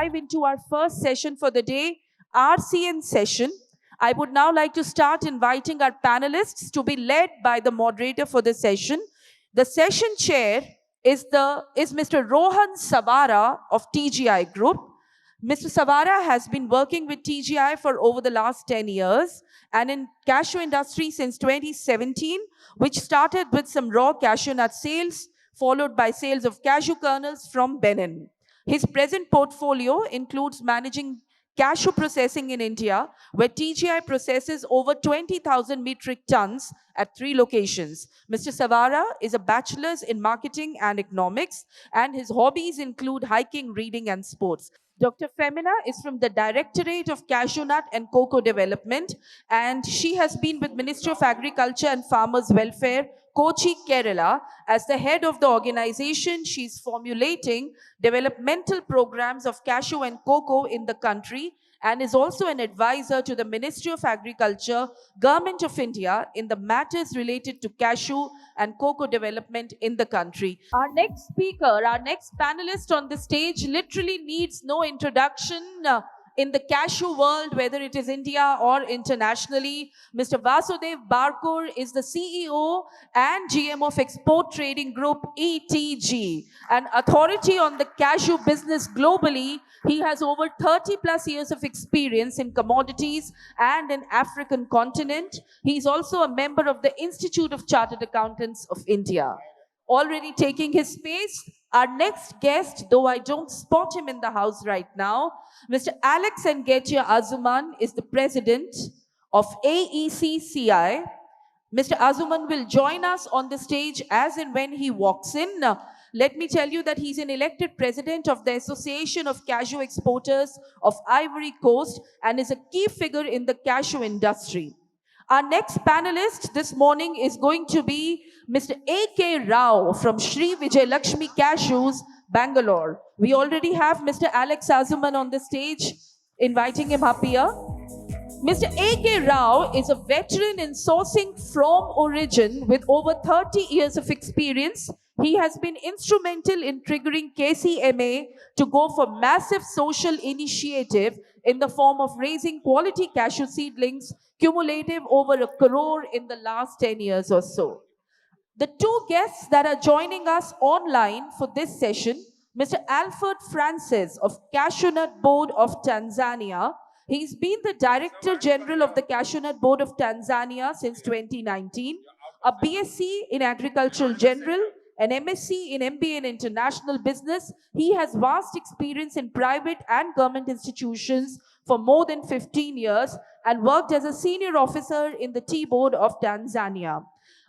dive into our first session for the day, RCN session. I would now like to start inviting our panelists to be led by the moderator for the session. The session chair is Mr. Rohan Savara of TGI Group. Mr. Savara has been working with TGI for over the last 10 years and in cashew industry since 2017, which started with some raw cashew nut sales, followed by sales of cashew kernels from Benin. His present portfolio includes managing cashew processing in India, where TGI processes over 20,000 metric tons at 3 locations. Mr. Savara is a bachelor's in marketing and economics, and his hobbies include hiking, reading, and sports. Dr. Femina is from the Directorate of Cashewnut and Cocoa Development, and she has been with Ministry of Agriculture and Farmers Welfare, Kochi, Kerala. As the head of the organization, she is formulating developmental programs of cashew and cocoa in the country and is also an advisor to the Ministry of Agriculture, Government of India in the matters related to cashew and cocoa development in the country. Our next speaker, our next panelist on the stage literally needs no introduction. In the cashew world, whether it is India or internationally, Mr. Vasudev Barkur is the CEO and GM of Export Trading Group ETG, an authority on the cashew business globally. He has over 30 plus years of experience in commodities and in African continent. He is also a member of the Institute of Chartered Accountants of India. Already taking his space, our next guest, though I don't spot him in the house right now, Mr. Alex Assouman is the president of AEC-CI. Mr. Assouman will join us on the stage as and when he walks in. Let me tell you that he's an elected president of the Association of Cashew Exporters of Ivory Coast and is a key figure in the cashew industry. Our next panelist this morning is going to be Mr. A.K. Rao from Sri Vijay Lakshmi Cashews, Bangalore. We already have Mr. Alex Assouman on the stage, inviting him up here. Mr. A.K. Rao is a veteran in sourcing from origin with over 30 years of experience. He has been instrumental in triggering KCMA to go for massive social initiative in the form of raising quality cashew seedlings, cumulative over 1 crore in the last 10 years or so. The two guests that are joining us online for this session, Mr. Alfred Francis of Cashewnut Board of Tanzania. He's been the Director General of the Cashewnut Board of Tanzania since 2019, a BSc in Agricultural General, an MSc in MBA in International Business. He has vast experience in private and government institutions for more than 15 years and worked as a senior officer in the Tea Board of Tanzania.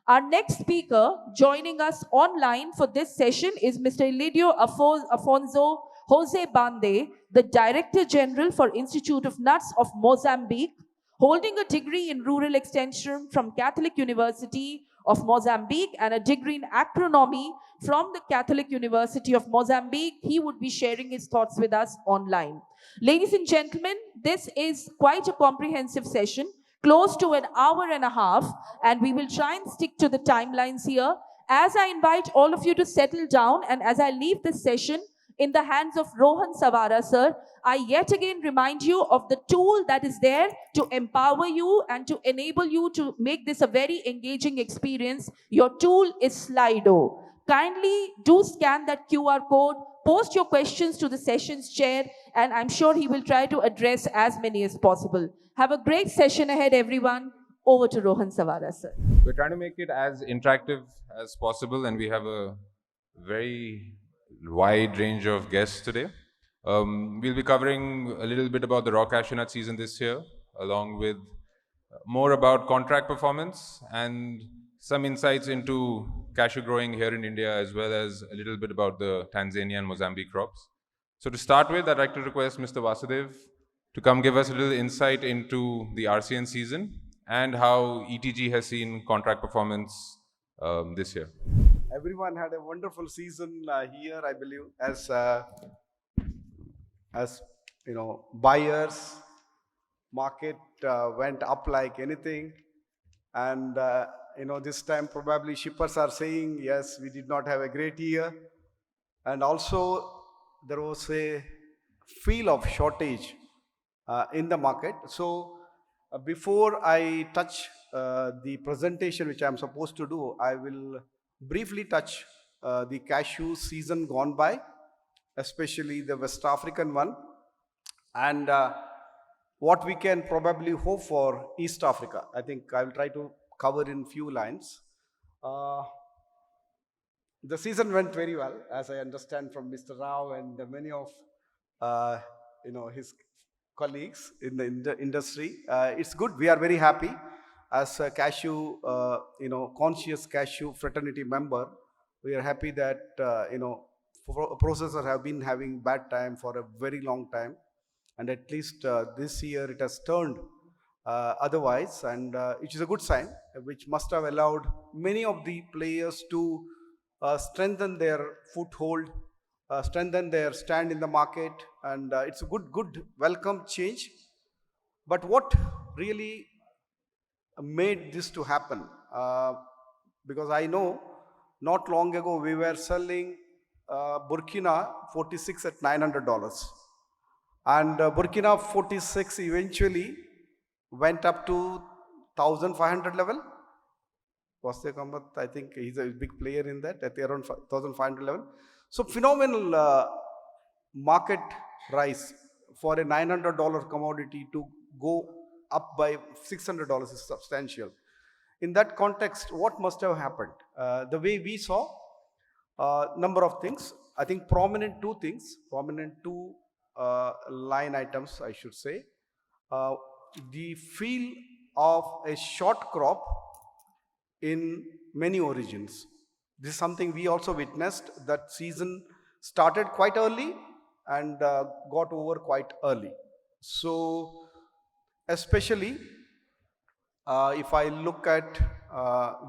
Our next speaker joining us online for this session is Mr. Elidio Afonso Jose Bande, the Director General for Institute of Nuts of Mozambique, holding a degree in Rural Extension from Catholic University of Mozambique and a degree in Agronomy from the Catholic University of Mozambique. He would be sharing his thoughts with us online. Ladies and gentlemen, this is quite a comprehensive session, close to an hour and a half, and we will try and stick to the timelines here. As I invite all of you to settle down and as I leave this session in the hands of Rohan Savara, sir, I yet again remind you of the tool that is there to empower you and to enable you to make this a very engaging experience. Your tool is Slido. Kindly do scan that QR code, post your questions to the sessions chair, and I'm sure he will try to address as many as possible. Have a great session ahead, everyone. Over to Rohan Savara, sir. We're trying to make it as interactive as possible, and we have a very wide range of guests today. We'll be covering a little bit about the raw cashew nut season this year, along with more about contract performance and some insights into cashew growing here in India, as well as a little bit about the Tanzania and Mozambique crops. So to start with, I'd like to request Mr. Vasudev to come give us a little insight into the RCN season and how ETG has seen contract performance this year. Everyone had a wonderful season here, I believe, as you know, buyers, market went up like anything, and you know, this time probably shippers are saying, yes, we did not have a great year, and also there was a feel of shortage in the market. So before I touch the presentation which I am supposed to do, I will briefly touch the cashew season gone by, especially the West African one, and what we can probably hope for East Africa. I think I will try to cover in few lines. Uh, the season went very well, as I understand from Mr. Rao and many of uh, his colleagues in the industry. It's good. We are very happy as a cashew, conscious cashew fraternity member. We are happy that processors have been having bad time for a very long time, and at least this year it has turned otherwise, and it is a good sign, which must have allowed many of the players to strengthen their foothold, strengthen their stand in the market, and it's a good welcome change. But what really made this to happen? Because I know not long ago we were selling Burkina 46 at $900, and Burkina 46 eventually went up to 1500 level. Vaste Kamath, I think he's a big player in that, at around 1500 level. So phenomenal market rise for a $900 commodity to go up by $600 is substantial. In that context, what must have happened? The way we saw, number of things. I think prominent two line items, I should say. The feel of a short crop in many origins. This is something we also witnessed. That season started quite early and got over quite early. So especially if I look at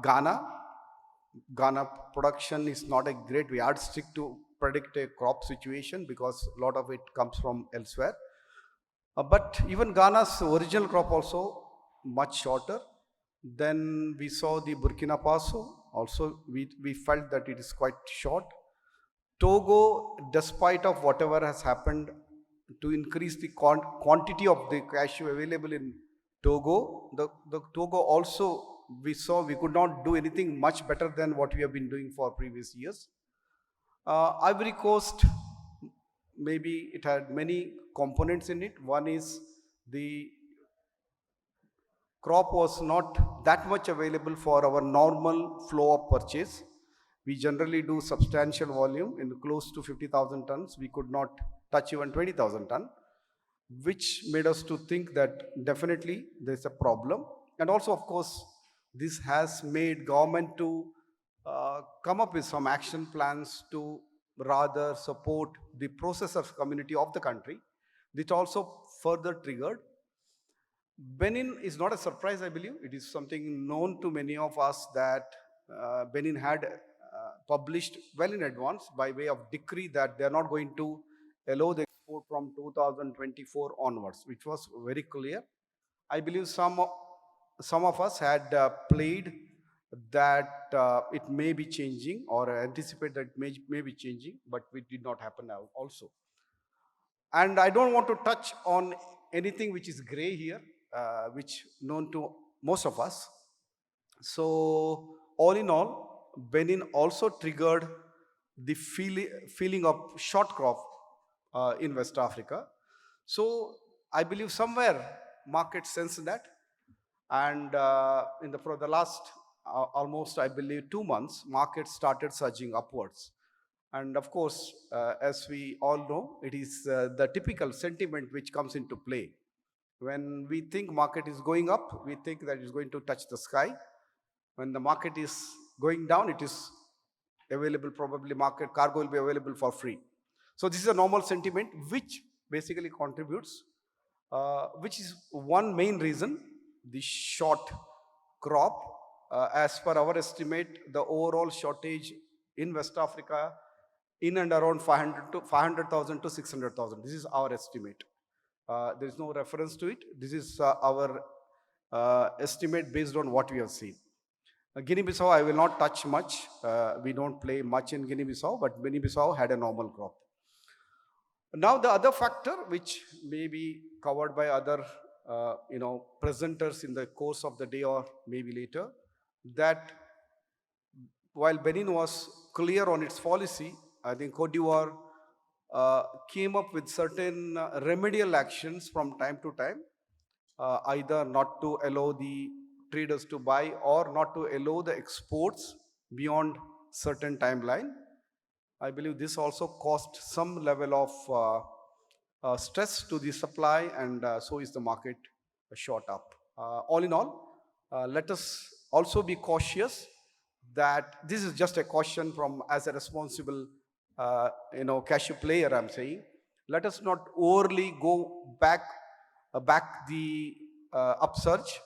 Ghana production is not a great yardstick to predict a crop situation, because a lot of it comes from elsewhere. But even Ghana's original crop also much shorter. Then we saw the Burkina Faso, also we felt that it is quite short. Togo, despite of whatever has happened to increase the quantity of the cashew available in Togo, the Togo also, we saw we could not do anything much better than what we have been doing for previous years. Ivory Coast, maybe it had many components in it. One is the crop was not that much available for our normal flow of purchase. We generally do substantial volume in close to 50,000 tons. We could not touch even 20,000 tons, which made us to think that definitely there's a problem. And also, of course, this has made government to come up with some action plans to rather support the processors community of the country, which also further triggered. Benin is not a surprise, I believe. It is something known to many of us that Benin had published well in advance by way of decree that they are not going to allow the export from 2024 onwards, which was very clear. I believe some of us had played that it may be changing, or anticipate that it may be changing, but it did not happen now also. And I don't want to touch on anything which is gray here, which known to most of us. So all in all, Benin also triggered the feeling of short crop in West Africa. So I believe somewhere market sensed that, and for the last almost, I believe, 2 months, market started surging upwards. And of course, as we all know, it is the typical sentiment which comes into play. When we think market is going up, we think that it's going to touch the sky. When the market is going down, it is available, probably market cargo will be available for free. So this is a normal sentiment which basically contributes, which is one main reason, the short crop. As per our estimate, the overall shortage in West Africa in and around 500,000 to 600,000. This is our estimate. There is no reference to it. This is our estimate based on what we have seen. Guinea-Bissau, I will not touch much. We don't play much in Guinea-Bissau, but Guinea-Bissau had a normal crop. Now the other factor which may be covered by other presenters in the course of the day or maybe later, that while Benin was clear on its policy, I think Cote d'Ivoire came up with certain remedial actions from time to time, either not to allow the traders to buy or not to allow the exports beyond certain timeline. I believe this also caused some level of stress to the supply, and so is the market shot up. All in all, let us also be cautious that this is just a caution from as a responsible, cashew player. I'm saying, let us not overly go back the upsurge,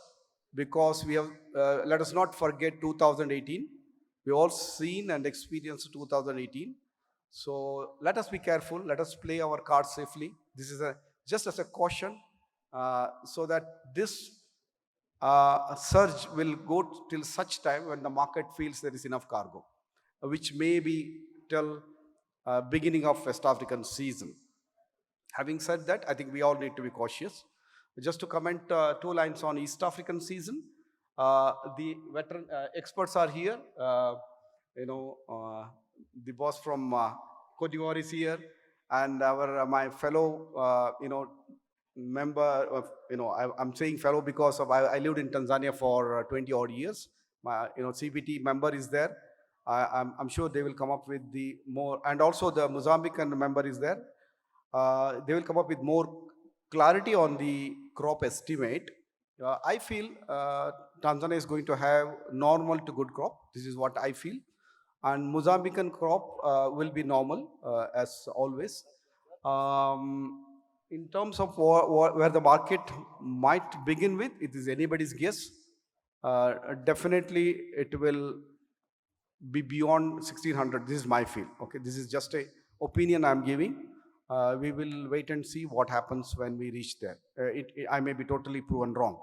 because we have. Let us not forget 2018. We all seen and experienced 2018. So let us be careful. Let us play our cards safely. This is just as a caution, so that this surge will go till such time when the market feels there is enough cargo, which may be till beginning of West African season. Having said that, I think we all need to be cautious. Just to comment 2 lines on East African season, the veteran experts are here. The boss from Cote d'Ivoire is here, and my fellow, member of, I'm saying fellow because of I lived in Tanzania for 20 odd years. My, CBT member is there. I'm sure they will come up with the more, and also the Mozambican member is there. They will come up with more clarity on the crop estimate. I feel Tanzania is going to have normal to good crop. This is what I feel. And Mozambican crop will be normal as always. In terms of where the market might begin with, it is anybody's guess. Definitely it will be beyond 1600. This is my feel. Okay, this is just a opinion I'm giving. We will wait and see what happens when we reach there. I may be totally proven wrong.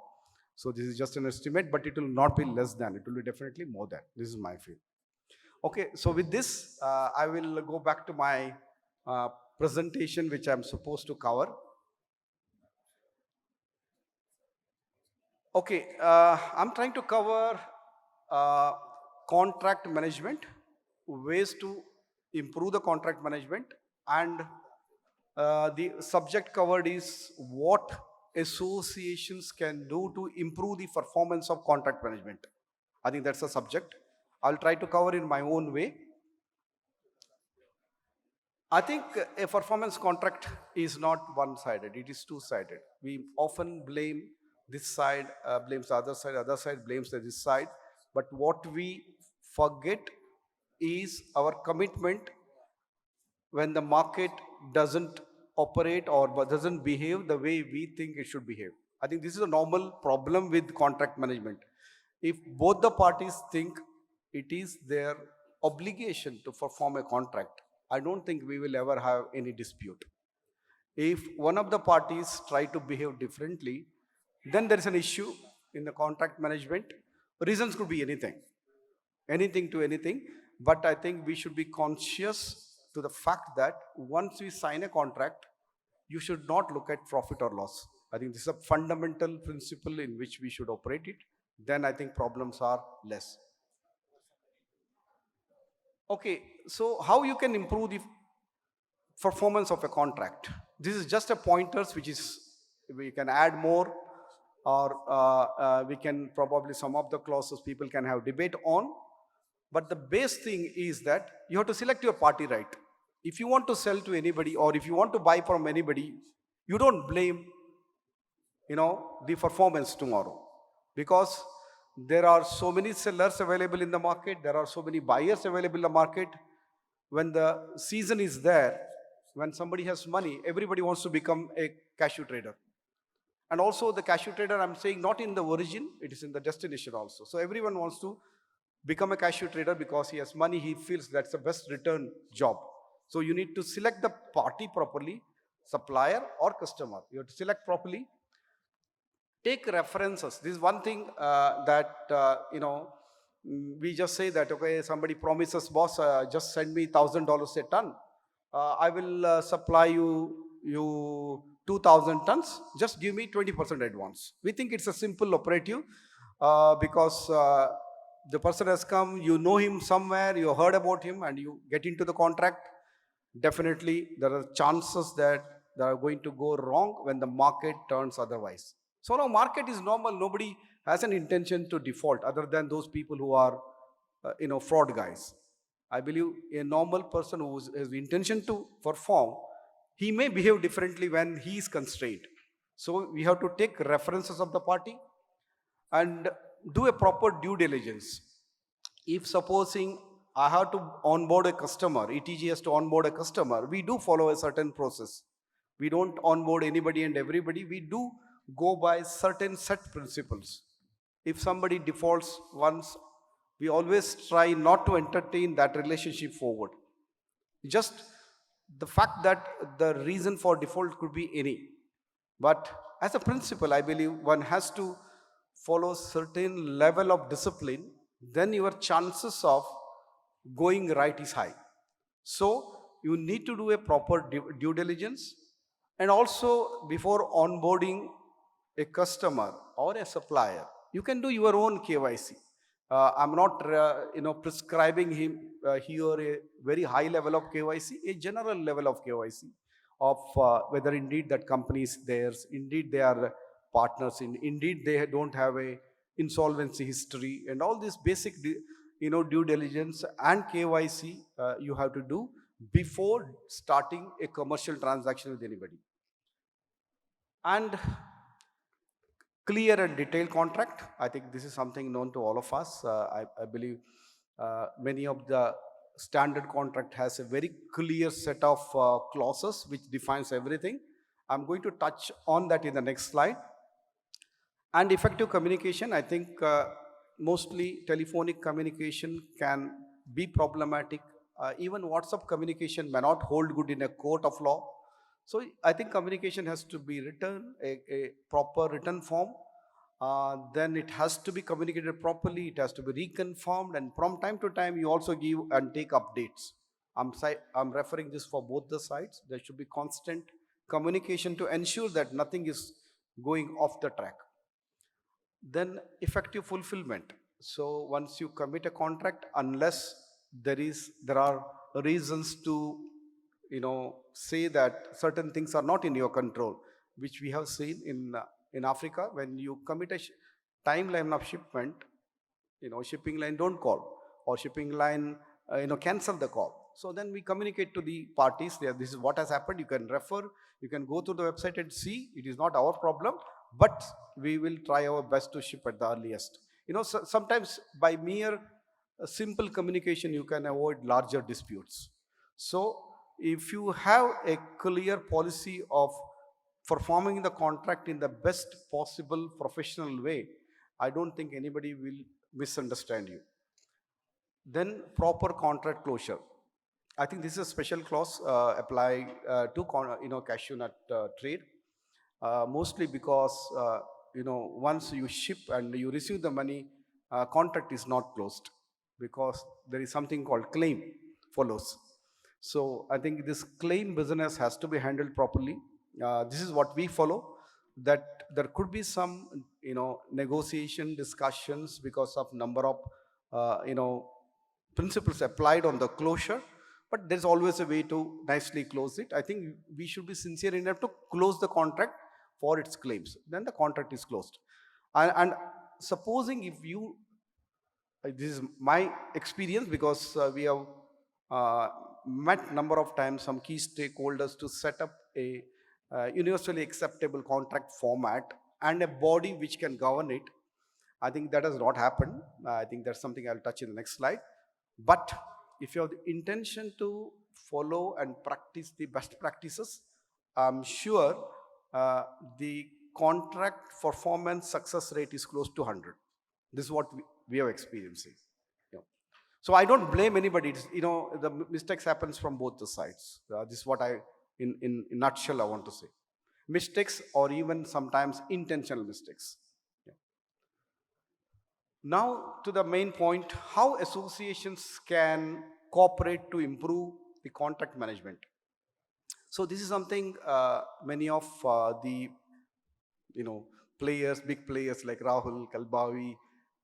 So this is just an estimate, but it will not be less than. It will be definitely more than. This is my feel. Okay, so with this, I will go back to my presentation, which I'm supposed to cover. Okay, I'm trying to cover contract management, ways to improve the contract management, and the subject covered is what associations can do to improve the performance of contract management. I think that's the subject. I'll try to cover in my own way. I think a performance contract is not one-sided, it is two-sided. We often blame this side, blames the other side blames this side. But what we forget is our commitment when the market doesn't operate or doesn't behave the way we think it should behave. I think this is a normal problem with contract management. If both the parties think it is their obligation to perform a contract, I don't think we will ever have any dispute. If one of the parties try to behave differently, then there is an issue in the contract management. Reasons could be anything to anything, but I think we should be conscious to the fact that once we sign a contract, you should not look at profit or loss. I think this is a fundamental principle in which we should operate it. Then I think problems are less. Okay, so how you can improve the performance of a contract? This is just a pointers which is, we can add more, or we can probably some of the clauses people can have debate on. But the base thing is that you have to select your party right. If you want to sell to anybody or if you want to buy from anybody, you don't blame, the performance tomorrow, because there are so many sellers available in the market. There are so many buyers available in the market. When the season is there, when somebody has money, everybody wants to become a cashew trader. And also the cashew trader, I'm saying not in the origin, it is in the destination also. So everyone wants to become a cashew trader because he has money, he feels that's the best return job. So you need to select the party properly, supplier or customer. You have to select properly. Take references. This is one thing that, we just say that, okay, somebody promises, boss, just send me $1,000 a ton. I will supply you 2,000 tons. Just give me 20% advance. We think it's a simple operative because the person has come, you know him somewhere, you heard about him, and you get into the contract. Definitely, there are chances that they are going to go wrong when the market turns otherwise. So now market is normal. Nobody has an intention to default other than those people who are, fraud guys. I believe a normal person who has the intention to perform, he may behave differently when he is constrained. So we have to take references of the party and do a proper due diligence. If supposing I have to onboard a customer, ETG has to onboard a customer, we do follow a certain process. We don't onboard anybody and everybody. We do go by certain set principles. If somebody defaults once, we always try not to entertain that relationship forward. Just the fact that the reason for default could be any. But as a principle, I believe one has to follow certain level of discipline, then your chances of going right is high. So you need to do a proper due diligence, and also before onboarding a customer or a supplier, you can do your own KYC. I'm not, prescribing him here a very high level of KYC, a general level of KYC of whether indeed that company is theirs, indeed they are partners, indeed they don't have a insolvency history, and all this basic, due diligence and KYC you have to do before starting a commercial transaction with anybody. And clear and detailed contract. I think this is something known to all of us. I believe many of the standard contract has a very clear set of clauses which defines everything. I'm going to touch on that in the next slide. And effective communication, I think mostly telephonic communication can be problematic. Even WhatsApp communication may not hold good in a court of law. So I think communication has to be written, a proper written form. Then it has to be communicated properly. It has to be reconfirmed, and from time to time, you also give and take updates. I'm referring this for both the sides. There should be constant communication to ensure that nothing is going off the track. Then effective fulfillment. So once you commit a contract, unless there are reasons to say that certain things are not in your control, which we have seen in Africa. When you commit a timeline of shipment, shipping line don't call, or shipping line cancel the call. So then we communicate to the parties there, this is what has happened. You can refer, you can go to the website and see. It is not our problem, but we will try our best to ship at the earliest. Sometimes by mere simple communication you can avoid larger disputes. So if you have a clear policy of performing the contract in the best possible professional way, I don't think anybody will misunderstand you. Then proper contract closure. I think this is a special clause applied to cashewnut trade, mostly because once you ship and you receive the money, contract is not closed because there is something called claim follows. So I think this claim business has to be handled properly. This is what we follow, that there could be some negotiation discussions because of number of principles applied on the closure, but there's always a way to nicely close it. I think we should be sincere enough to close the contract for its claims. Then the contract is closed. And supposing if you, this is my experience because we have met number of times some key stakeholders to set up a universally acceptable contract format and a body which can govern it. I think that has not happened. I think that's something I'll touch in the next slide. But if you have the intention to follow and practice the best practices, I'm sure the contract performance success rate is close to 100. This is what we are experiencing. So I don't blame anybody. It's, the mistakes happens from both the sides. This is what in nutshell, I want to say. Mistakes or even sometimes intentional mistakes. Now to the main point, how associations can cooperate to improve the contract management. So this is something many of the players, big players like Rahul, Kalbavi,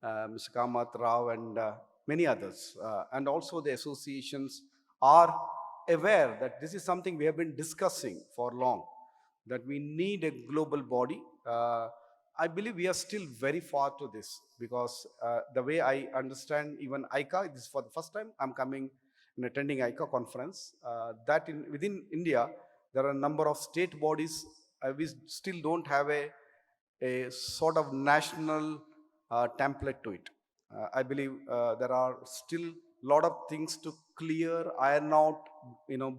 Mr. Kamath Rao, and many others, and also the associations are aware that this is something we have been discussing for long, that we need a global body. I believe we are still very far to this because the way I understand even AICA, this is for the first time I'm coming and attending AICA conference, that within India, there are a number of state bodies. We still don't have a sort of national template to it. I believe there are still a lot of things to clear, iron out,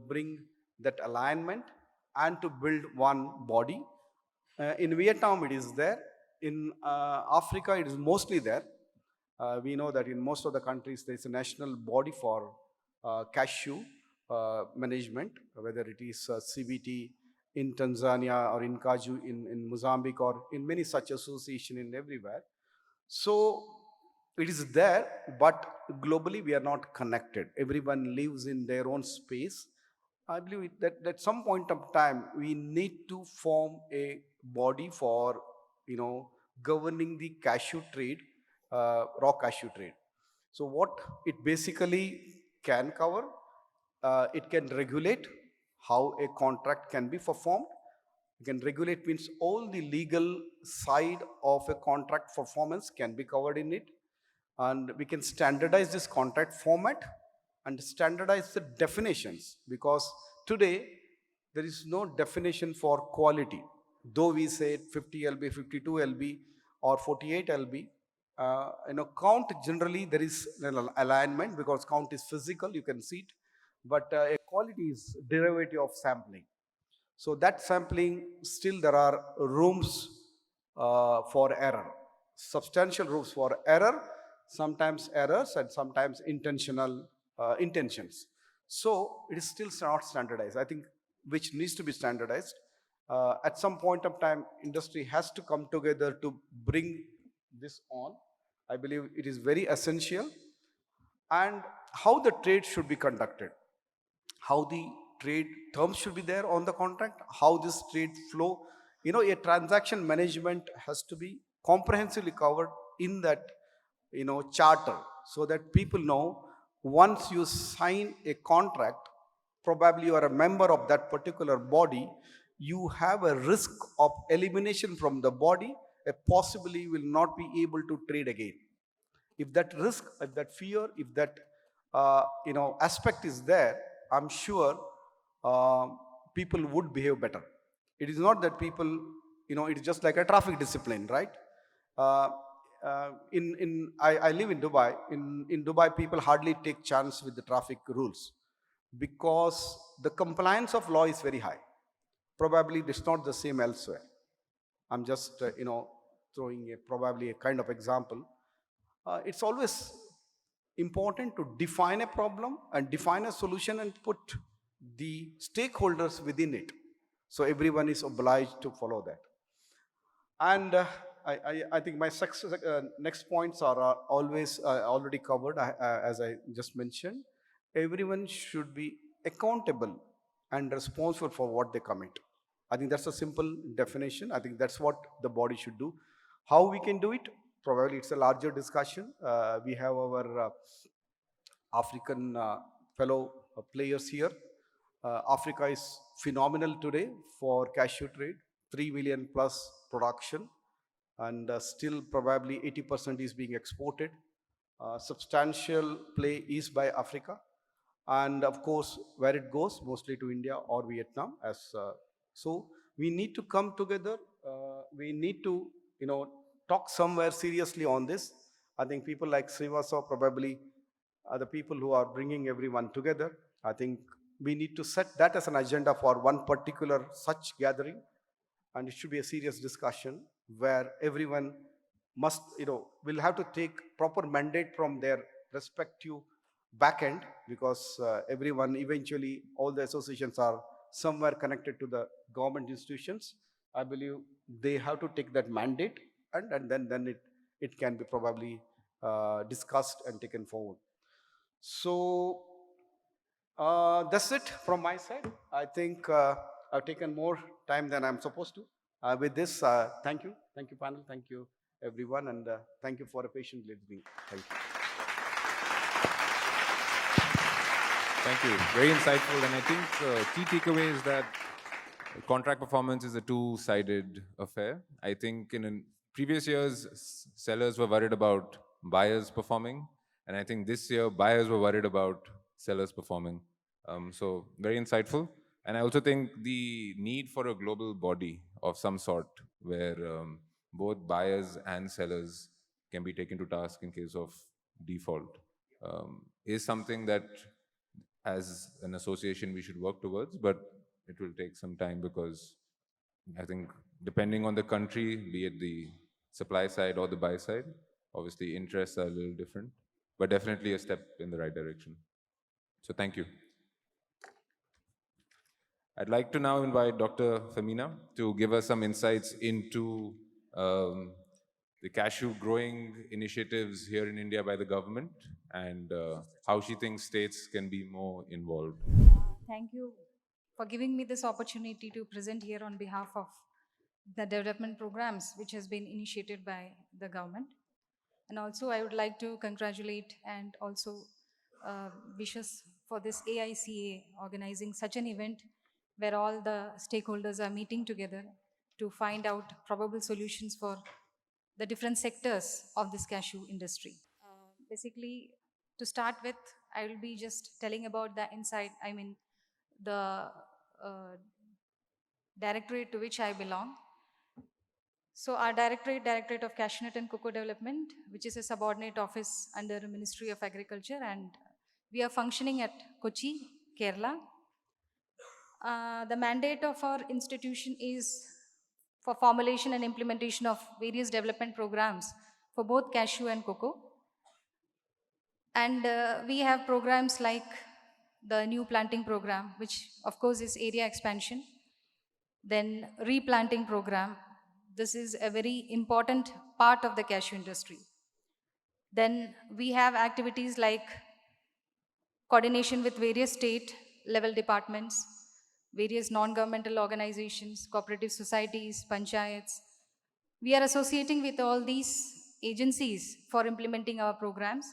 bring that alignment and to build one body. In Vietnam, it is there. In Africa, it is mostly there. We know that in most of the countries, there is a national body for cashew management, whether it is CBT in Tanzania or in Kaju in Mozambique or in many such association in everywhere. So it is there, but globally we are not connected. Everyone lives in their own space. I believe that at some point of time we need to form a body for governing the cashew trade, raw cashew trade. So what it basically can cover, it can regulate how a contract can be performed. It can regulate means all the legal side of a contract performance can be covered in it, and we can standardize this contract format and standardize the definitions, because today there is no definition for quality. Though we say 50 lb, 52 lb or 48 lb, count, generally there is an alignment because count is physical, you can see it, but a quality is derivative of sampling. So that sampling, still there are rooms for error, substantial rooms for error, sometimes errors and sometimes intentional intentions. So it is still not standardized, I think, which needs to be standardized. At some point of time, industry has to come together to bring this on. I believe it is very essential. And how the trade should be conducted, how the trade terms should be there on the contract, how this trade flow. A transaction management has to be comprehensively covered in that, charter, so that people know once you sign a contract, probably you are a member of that particular body, you have a risk of elimination from the body, possibly will not be able to trade again. If that risk, if that fear, if that aspect is there, I'm sure people would behave better. It is not that people, it is just like a traffic discipline, right? Uh, I live in Dubai. In Dubai, people hardly take chance with the traffic rules because the compliance of law is very high. Probably it's not the same elsewhere. I'm just, throwing probably a kind of example. It's always important to define a problem and define a solution and put the stakeholders within it. So everyone is obliged to follow that. And I think my next points are always already covered, as I just mentioned. Everyone should be accountable and responsible for what they commit. I think that's a simple definition. I think that's what the body should do. How we can do it? Probably it's a larger discussion. We have our African fellow players here. Africa is phenomenal today for cashew trade, 3 million plus production, and still probably 80% is being exported. Substantial play is by Africa, and of course where it goes, mostly to India or Vietnam. So we need to come together. We need to talk somewhere seriously on this. I think people like Srivastava probably are the people who are bringing everyone together. I think we need to set that as an agenda for one particular such gathering, and it should be a serious discussion where everyone must, will have to take proper mandate from their respective back end, because everyone eventually, all the associations are somewhere connected to the government institutions. I believe they have to take that mandate, and then it can be probably discussed and taken forward. So That's it from my side. I think I've taken more time than I'm supposed to. With this, thank you. Thank you, panel. Thank you, everyone. And thank you for a patient listening. Thank you. Thank you. Very insightful. And I think key takeaway is that contract performance is a two-sided affair. I think in previous years, sellers were worried about buyers performing. And I think this year, buyers were worried about sellers performing. So very insightful. And I also think the need for a global body of some sort where both buyers and sellers can be taken to task in case of default is something that as an association we should work towards, but it will take some time because I think depending on the country, be it the supply side or the buy side, obviously interests are a little different, but definitely a step in the right direction. So thank you. I'd like to now invite Dr. Femina to give us some insights into the cashew growing initiatives here in India by the government and how she thinks states can be more involved. Thank you for giving me this opportunity to present here on behalf of the development programs which has been initiated by the government. And also I would like to congratulate and also wishes for this AICA organizing such an event where all the stakeholders are meeting together to find out probable solutions for the different sectors of this cashew industry. Basically, to start with, I will be just telling about the the uh, directorate to which I belong. So our Directorate of Cashewnut and Cocoa Development, which is a subordinate office under the Ministry of Agriculture, and we are functioning at Kochi, Kerala. The mandate of our institution is for formulation and implementation of various development programs for both cashew and cocoa. And we have programs like the new planting program, which of course is area expansion, then replanting program. This is a very important part of the cashew industry. Then we have activities like coordination with various state level departments, various non-governmental organizations, cooperative societies, panchayats. We are associating with all these agencies for implementing our programs.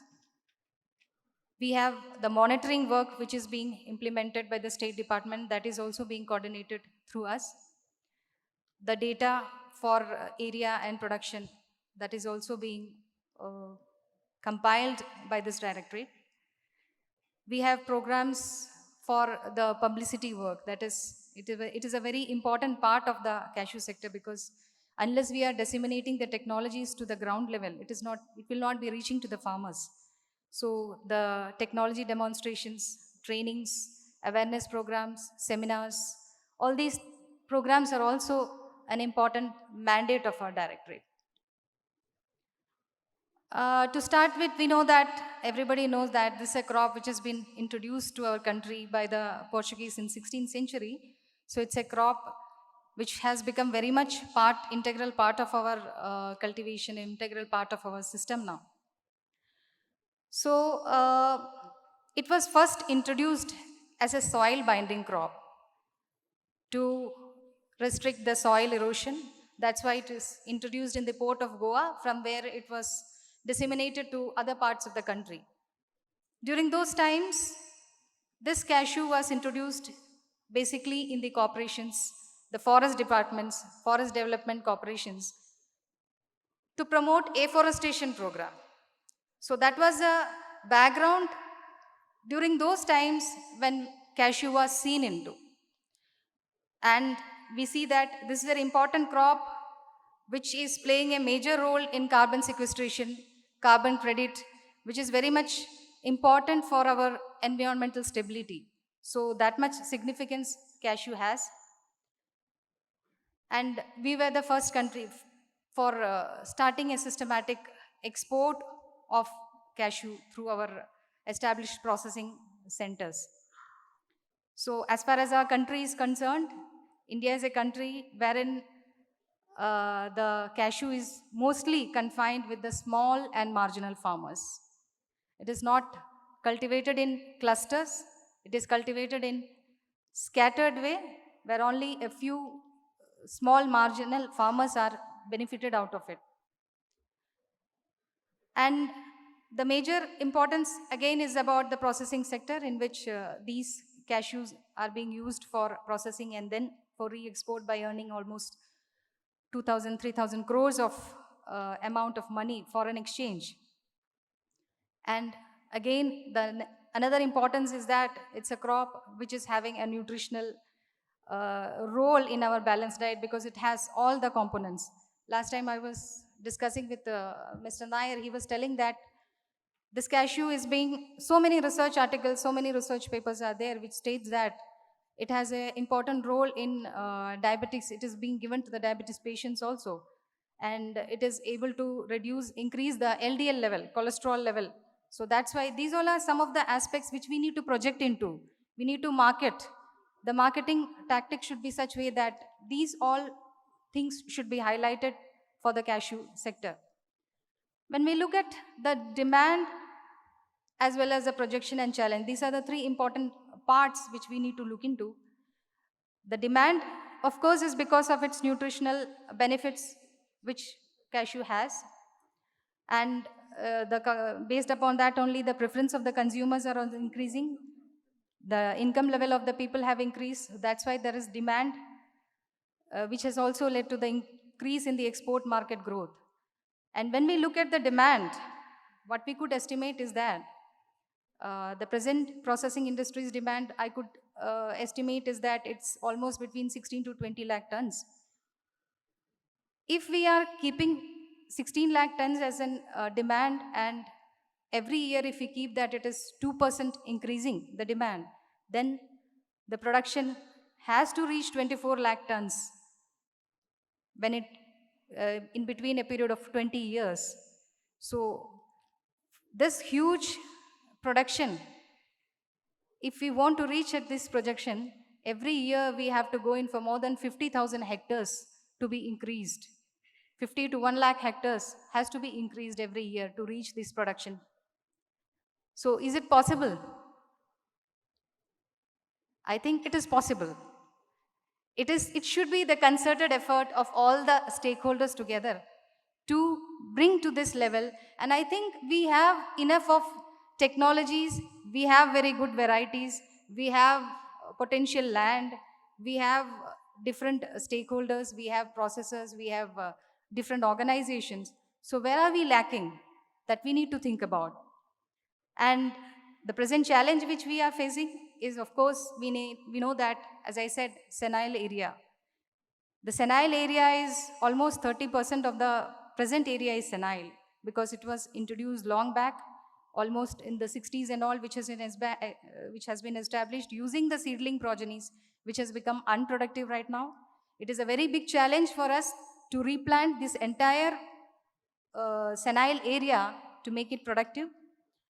We have the monitoring work which is being implemented by the State Department that is also being coordinated through us. The data for area and production that is also being compiled by this directorate. We have programs for the publicity work. That is, it is a very important part of the cashew sector because unless we are disseminating the technologies to the ground level, it will not be reaching to the farmers. So the technology demonstrations, trainings, awareness programs, seminars, all these programs are also an important mandate of our directorate. To start with, we know that everybody knows that this is a crop which has been introduced to our country by the Portuguese in 16th century. So it's a crop which has become very much integral part of our cultivation, integral part of our system now. So it was first introduced as a soil binding crop to restrict the soil erosion. That's why it is introduced in the port of Goa, from where it was disseminated to other parts of the country. During those times, this cashew was introduced basically in the corporations, the forest departments, forest development corporations, to promote afforestation program. So that was a background during those times when cashew was seen into. And we see that this is an important crop which is playing a major role in carbon sequestration, carbon credit, which is very much important for our environmental stability. So that much significance cashew has. And we were the first country for starting a systematic export of cashew through our established processing centers. So as far as our country is concerned, India is a country wherein the cashew is mostly confined with the small and marginal farmers. It is not cultivated in clusters. It is cultivated in scattered way, where only a few small marginal farmers are benefited out of it. And the major importance again is about the processing sector, in which these cashews are being used for processing and then for re-export by earning almost 2,000, 3,000 crores of amount of money, foreign exchange. And again, another importance is that it's a crop which is having a nutritional role in our balanced diet, because it has all the components. Last time I was discussing with Mr. Nair, he was telling that this cashew is being, so many research articles, so many research papers are there which states that it has an important role in diabetics. It is being given to the diabetes patients also. And it is able to increase the LDL level, cholesterol level. So that's why these all are some of the aspects which we need to project into. We need to market. The marketing tactic should be such way that these all things should be highlighted for the cashew sector. When we look at the demand as well as the projection and challenge, these are the three important parts which we need to look into. The demand, of course, is because of its nutritional benefits which cashew has. And based upon that only, the preference of the consumers are also increasing. The income level of the people have increased. That's why there is demand, which has also led to the increase in the export market growth. And when we look at the demand, what we could estimate is that the present processing industry's demand, I could estimate is that it's almost between 16 to 20 lakh tons. If we are keeping 16 lakh tons as an demand, and every year if we keep that it is 2% increasing the demand, then the production has to reach 24 lakh tons when it in between a period of 20 years. So this huge production, if we want to reach at this projection, every year we have to go in for more than 50,000 hectares to be increased. 50 to 1 lakh hectares has to be increased every year to reach this production. So is it possible? I think it is possible. It should be the concerted effort of all the stakeholders together to bring to this level. And I think we have enough of technologies, we have very good varieties, we have potential land, we have different stakeholders, we have processors, we have different organizations. So where are we lacking that we need to think about? And the present challenge which we are facing is, of course, we know that, as I said, senile area. The senile area is almost 30% of the present area is senile, because it was introduced long back, almost in the 60s and all, which has been established using the seedling progenies, which has become unproductive right now. It is a very big challenge for us to replant this entire senile area to make it productive.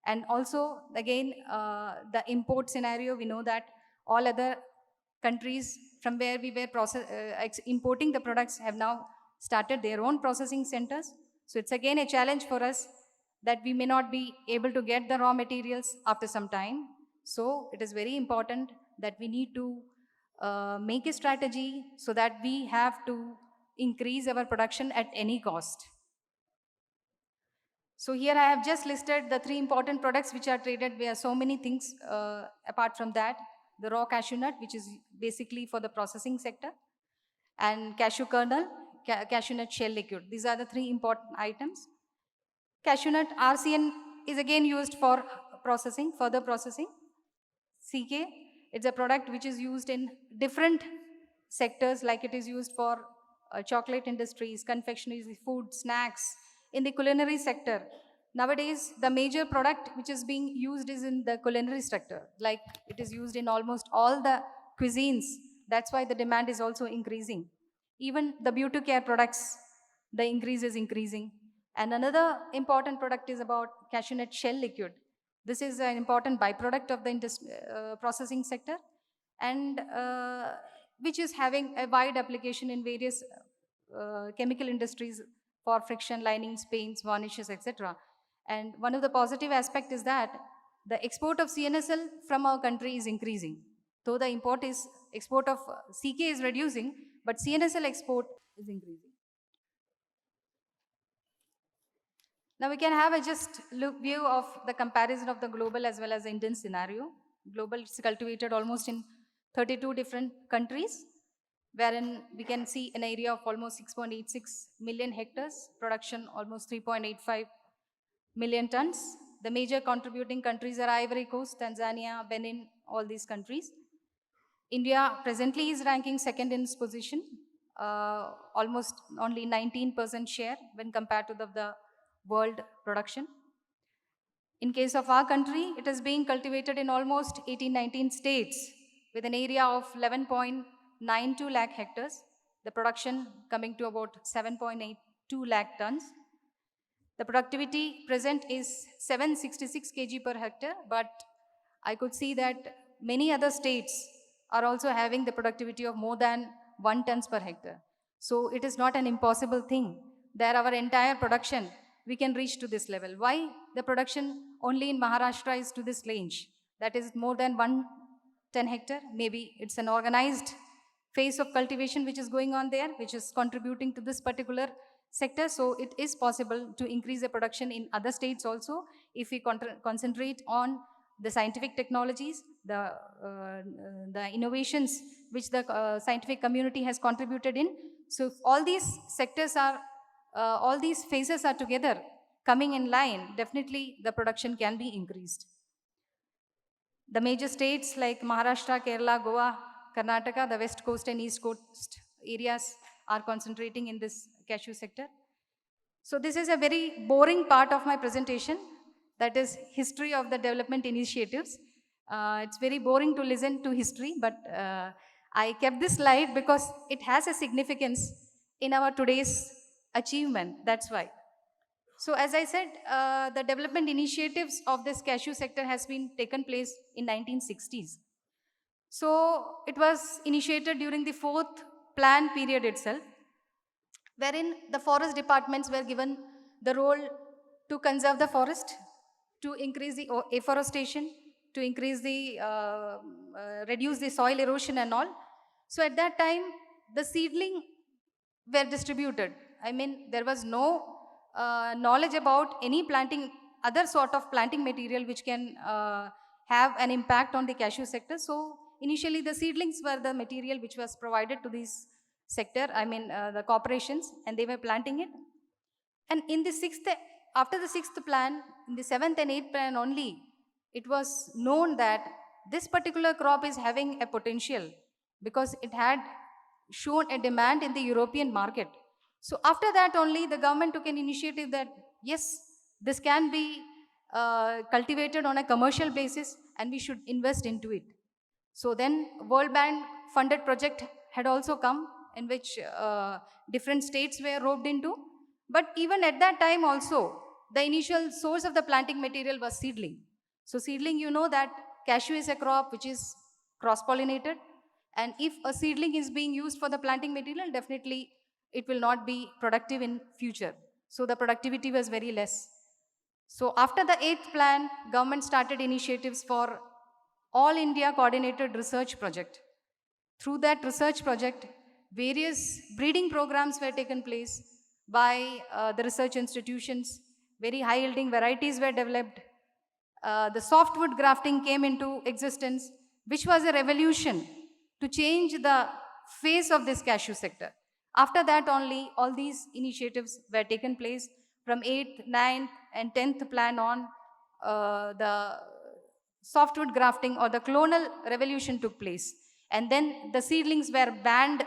And also, again, the import scenario, we know that all other countries from where we were importing the products have now started their own processing centers. So it's again a challenge for us that we may not be able to get the raw materials after some time. So it is very important that we need to make a strategy so that we have to increase our production at any cost. So here I have just listed the three important products which are traded. There are so many things apart from that. The raw cashew nut, which is basically for the processing sector, and cashew kernel, cashew nut shell liquid. These are the three important items. Cashew nut RCN is again used for processing, further processing. CK, it's a product which is used in different sectors, like it is used for chocolate industries, confectionery, food, snacks, in the culinary sector. Nowadays, the major product which is being used is in the culinary sector, like it is used in almost all the cuisines. That's why the demand is also increasing. Even the beauty care products, the increase is increasing. And another important product is about cashew nut shell liquid. This is an important byproduct of the processing sector, and which is having a wide application in various chemical industries for friction, linings, paints, varnishes, etc. And one of the positive aspects is that the export of CNSL from our country is increasing. Though the export of CK is reducing, but CNSL export is increasing. Now we can have a just look view of the comparison of the global as well as the Indian scenario. Global is cultivated almost in 32 different countries, wherein we can see an area of almost 6.86 million hectares, production almost 3.85 million tons. The major contributing countries are Ivory Coast, Tanzania, Benin, all these countries. India presently is ranking second in its position, almost only 19% share when compared to the world production. In case of our country, it is being cultivated in almost 18-19 states with an area of 11.92 lakh hectares, the production coming to about 7.82 lakh tons. The productivity present is 766 kg per hectare, but I could see that many other states are also having the productivity of more than 1 tons per hectare. So it is not an impossible thing that our entire production, we can reach to this level. Why the production only in Maharashtra is to this range? That is more than 110 hectare. Maybe it's an organized phase of cultivation which is going on there, which is contributing to this particular sector. So it is possible to increase the production in other states also if we concentrate on the scientific technologies, the innovations which the scientific community has contributed in. So if all these sectors are, all these phases are together coming in line, definitely the production can be increased. The major states like Maharashtra, Kerala, Goa, Karnataka, the west coast and east coast areas are concentrating in this cashew sector. So this is a very boring part of my presentation, that is history of the development initiatives. It's very boring to listen to history, but I kept this slide because it has a significance in our today's achievement, that's why. So as I said, the development initiatives of this cashew sector has been taken place in 1960s. So it was initiated during the 4th plan period itself, wherein the forest departments were given the role to conserve the forest, to increase the afforestation, to increase the, reduce the soil erosion and all. So at that time, the seedling were distributed. I mean, there was no knowledge about any planting, other sort of planting material which can have an impact on the cashew sector. So initially the seedlings were the material which was provided to this sector, I mean the corporations, and they were planting it. And in the 6th, after the 6th plan, in the 7th and 8th plan only, it was known that this particular crop is having a potential because it had shown a demand in the European market. So after that only, the government took an initiative that, yes, this can be cultivated on a commercial basis and we should invest into it. So then World Bank funded project had also come, in which different states were roped into. But even at that time also, the initial source of the planting material was seedling. So seedling, you know that cashew is a crop which is cross-pollinated. And if a seedling is being used for the planting material, definitely it will not be productive in future. So the productivity was very less. So after the 8th plan, government started initiatives for All India Coordinated Research Project. Through that research project, various breeding programs were taken place by the research institutions. Very high yielding varieties were developed. The softwood grafting came into existence, which was a revolution to change the face of this cashew sector. After that only, all these initiatives were taken place. From 8th, 9th and 10th plan on, the softwood grafting or the clonal revolution took place. And then the seedlings were banned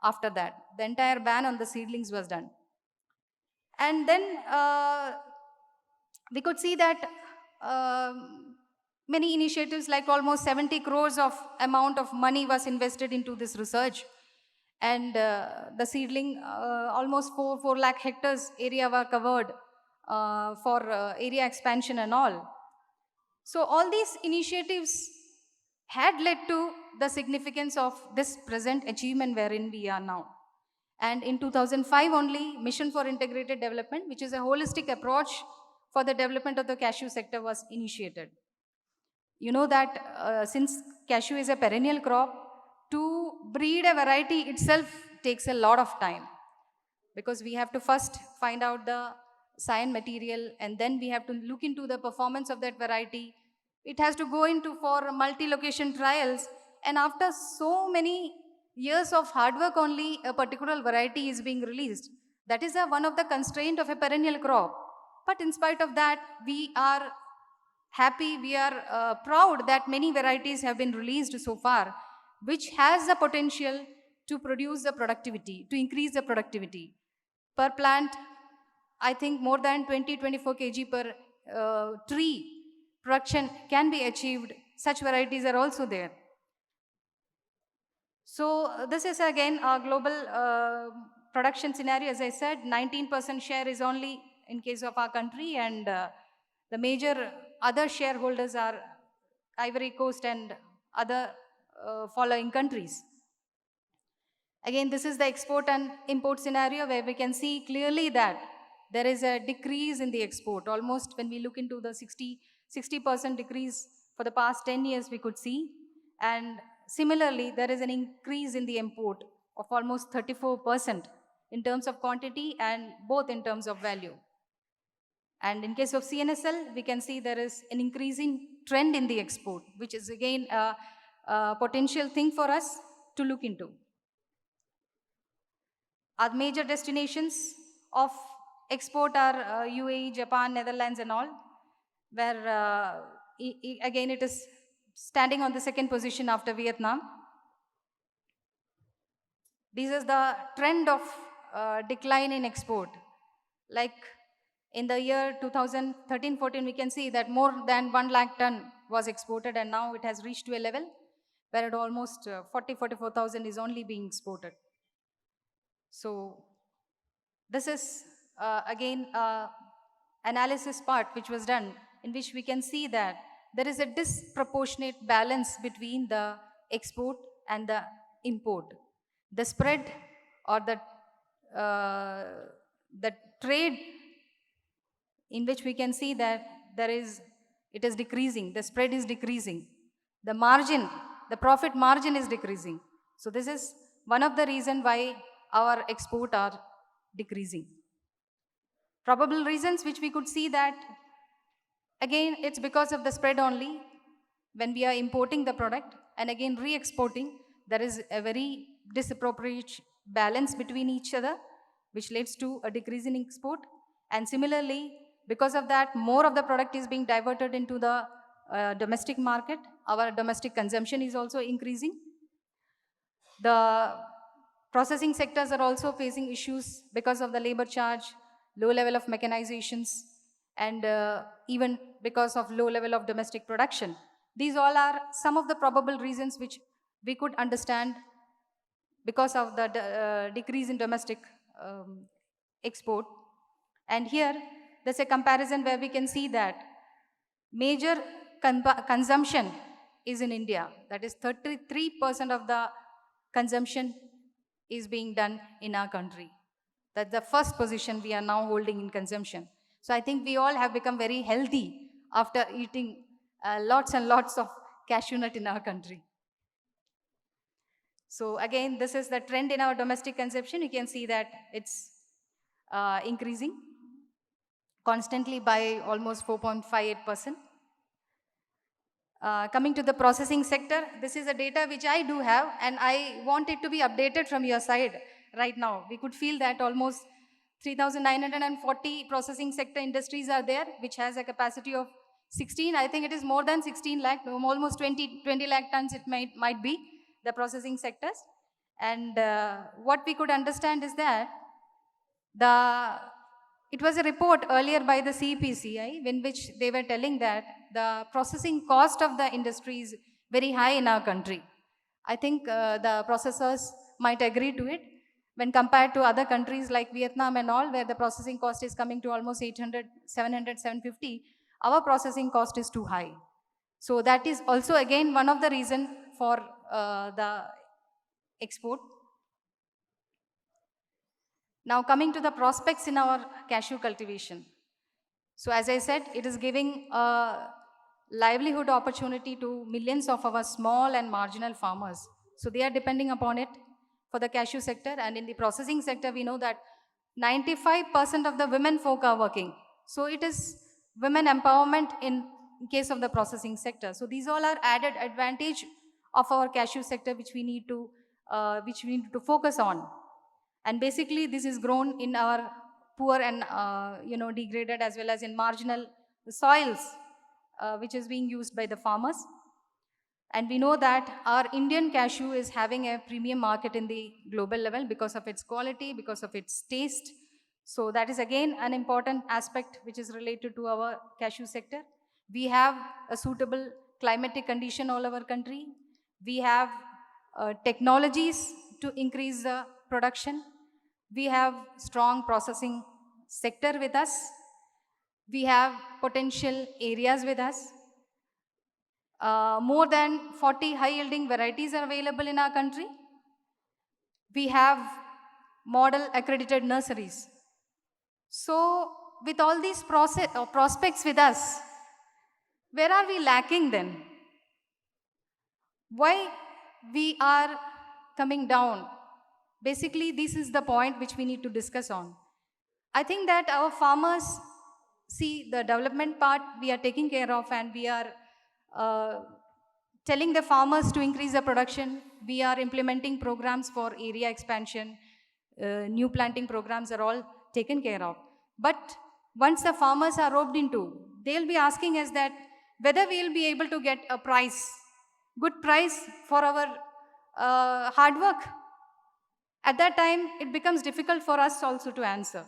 after that. The entire ban on the seedlings was done. And then we could see that many initiatives, like almost 70 crores of amount of money was invested into this research. And the seedling, almost 4 lakh hectares area were covered for area expansion and all. So all these initiatives had led to the significance of this present achievement wherein we are now. And in 2005 only, Mission for Integrated Development, which is a holistic approach for the development of the cashew sector, was initiated. You know that since cashew is a perennial crop, to breed a variety itself takes a lot of time, because we have to first find out the science material, and then we have to look into the performance of that variety. It has to go into for multi-location trials, and after so many years of hard work only a particular variety is being released. That is one of the constraint of a perennial crop. But in spite of that, we are happy, we are proud that many varieties have been released so far, which has the potential to produce the productivity, to increase the productivity. Per plant, I think more than 20-24 kg per tree production can be achieved. Such varieties are also there. So this is again a global production scenario. As I said, 19% share is only in case of our country, and the major other shareholders are Ivory Coast and other following countries. Again, this is the export and import scenario where we can see clearly that there is a decrease in the export. Almost when we look into the 60% decrease for the past 10 years, we could see. And similarly, there is an increase in the import of almost 34% in terms of quantity and both in terms of value. And in case of CNSL, we can see there is an increasing trend in the export, which is again a potential thing for us to look into. Our major destinations of export are UAE, Japan, Netherlands and all, where again it is standing on the second position after Vietnam. This is the trend of decline in export. Like in the year 2013-14, we can see that more than 1 lakh ton was exported, and now it has reached to a level where it almost 44,000 is only being exported. So this is again analysis part which was done, in which we can see that there is a disproportionate balance between the export and the import. The spread or the trade, in which we can see that it is decreasing, the spread is decreasing, the margin, the profit margin is decreasing. So this is one of the reason why our export are decreasing. Probable reasons which we could see that, again, it's because of the spread only. When we are importing the product and again re-exporting, there is a very disappropriate balance between each other, which leads to a decrease in export. And similarly, because of that, more of the product is being diverted into the domestic market. Our domestic consumption is also increasing. The processing sectors are also facing issues because of the labor charge, low level of mechanizations, and even because of low level of domestic production. These all are some of the probable reasons which we could understand because of the decrease in domestic export. And here, there's a comparison where we can see that major consumption is in India. That is 33% of the consumption is being done in our country. That's the first position we are now holding in consumption. So I think we all have become very healthy after eating lots and lots of cashew nut in our country. So again, this is the trend in our domestic consumption. You can see that it's increasing constantly by almost 4.58%. Coming to the processing sector, this is a data which I do have, and I want it to be updated from your side right now. We could feel that almost 3,940 processing sector industries are there, which has a capacity of 16, I think it is more than 16 lakh, almost 20 lakh tons it might be, the processing sectors. And what we could understand is that it was a report earlier by the CEP-CI in which they were telling that the processing cost of the industry is very high in our country. I think the processors might agree to it. When compared to other countries like Vietnam and all, where the processing cost is coming to almost 800, 700, 750, our processing cost is too high. So that is also again one of the reasons for the export. Now coming to the prospects in our cashew cultivation. So as I said, it is giving livelihood opportunity to millions of our small and marginal farmers. So they are depending upon it for the cashew sector. And in the processing sector, we know that 95% of the women folk are working. So it is women empowerment in case of the processing sector. So these all are added advantage of our cashew sector, which we need to focus on. And basically, this is grown in our poor and degraded as well as in marginal soils, which is being used by the farmers. And we know that our Indian cashew is having a premium market in the global level because of its quality, because of its taste. So that is again an important aspect which is related to our cashew sector. We have a suitable climatic condition all over country. We have technologies to increase the production. We have strong processing sector with us. We have potential areas with us. More than 40 high-yielding varieties are available in our country. We have model accredited nurseries. So, with all these prospects with us, where are we lacking then? Why we are coming down? Basically, this is the point which we need to discuss on. I think that our farmers see the development part we are taking care of, and we are telling the farmers to increase the production. We are implementing programs for area expansion. New planting programs are all taken care of. But once the farmers are roped into, they'll be asking us that whether we'll be able to get a price, good price for our hard work. At that time, it becomes difficult for us also to answer.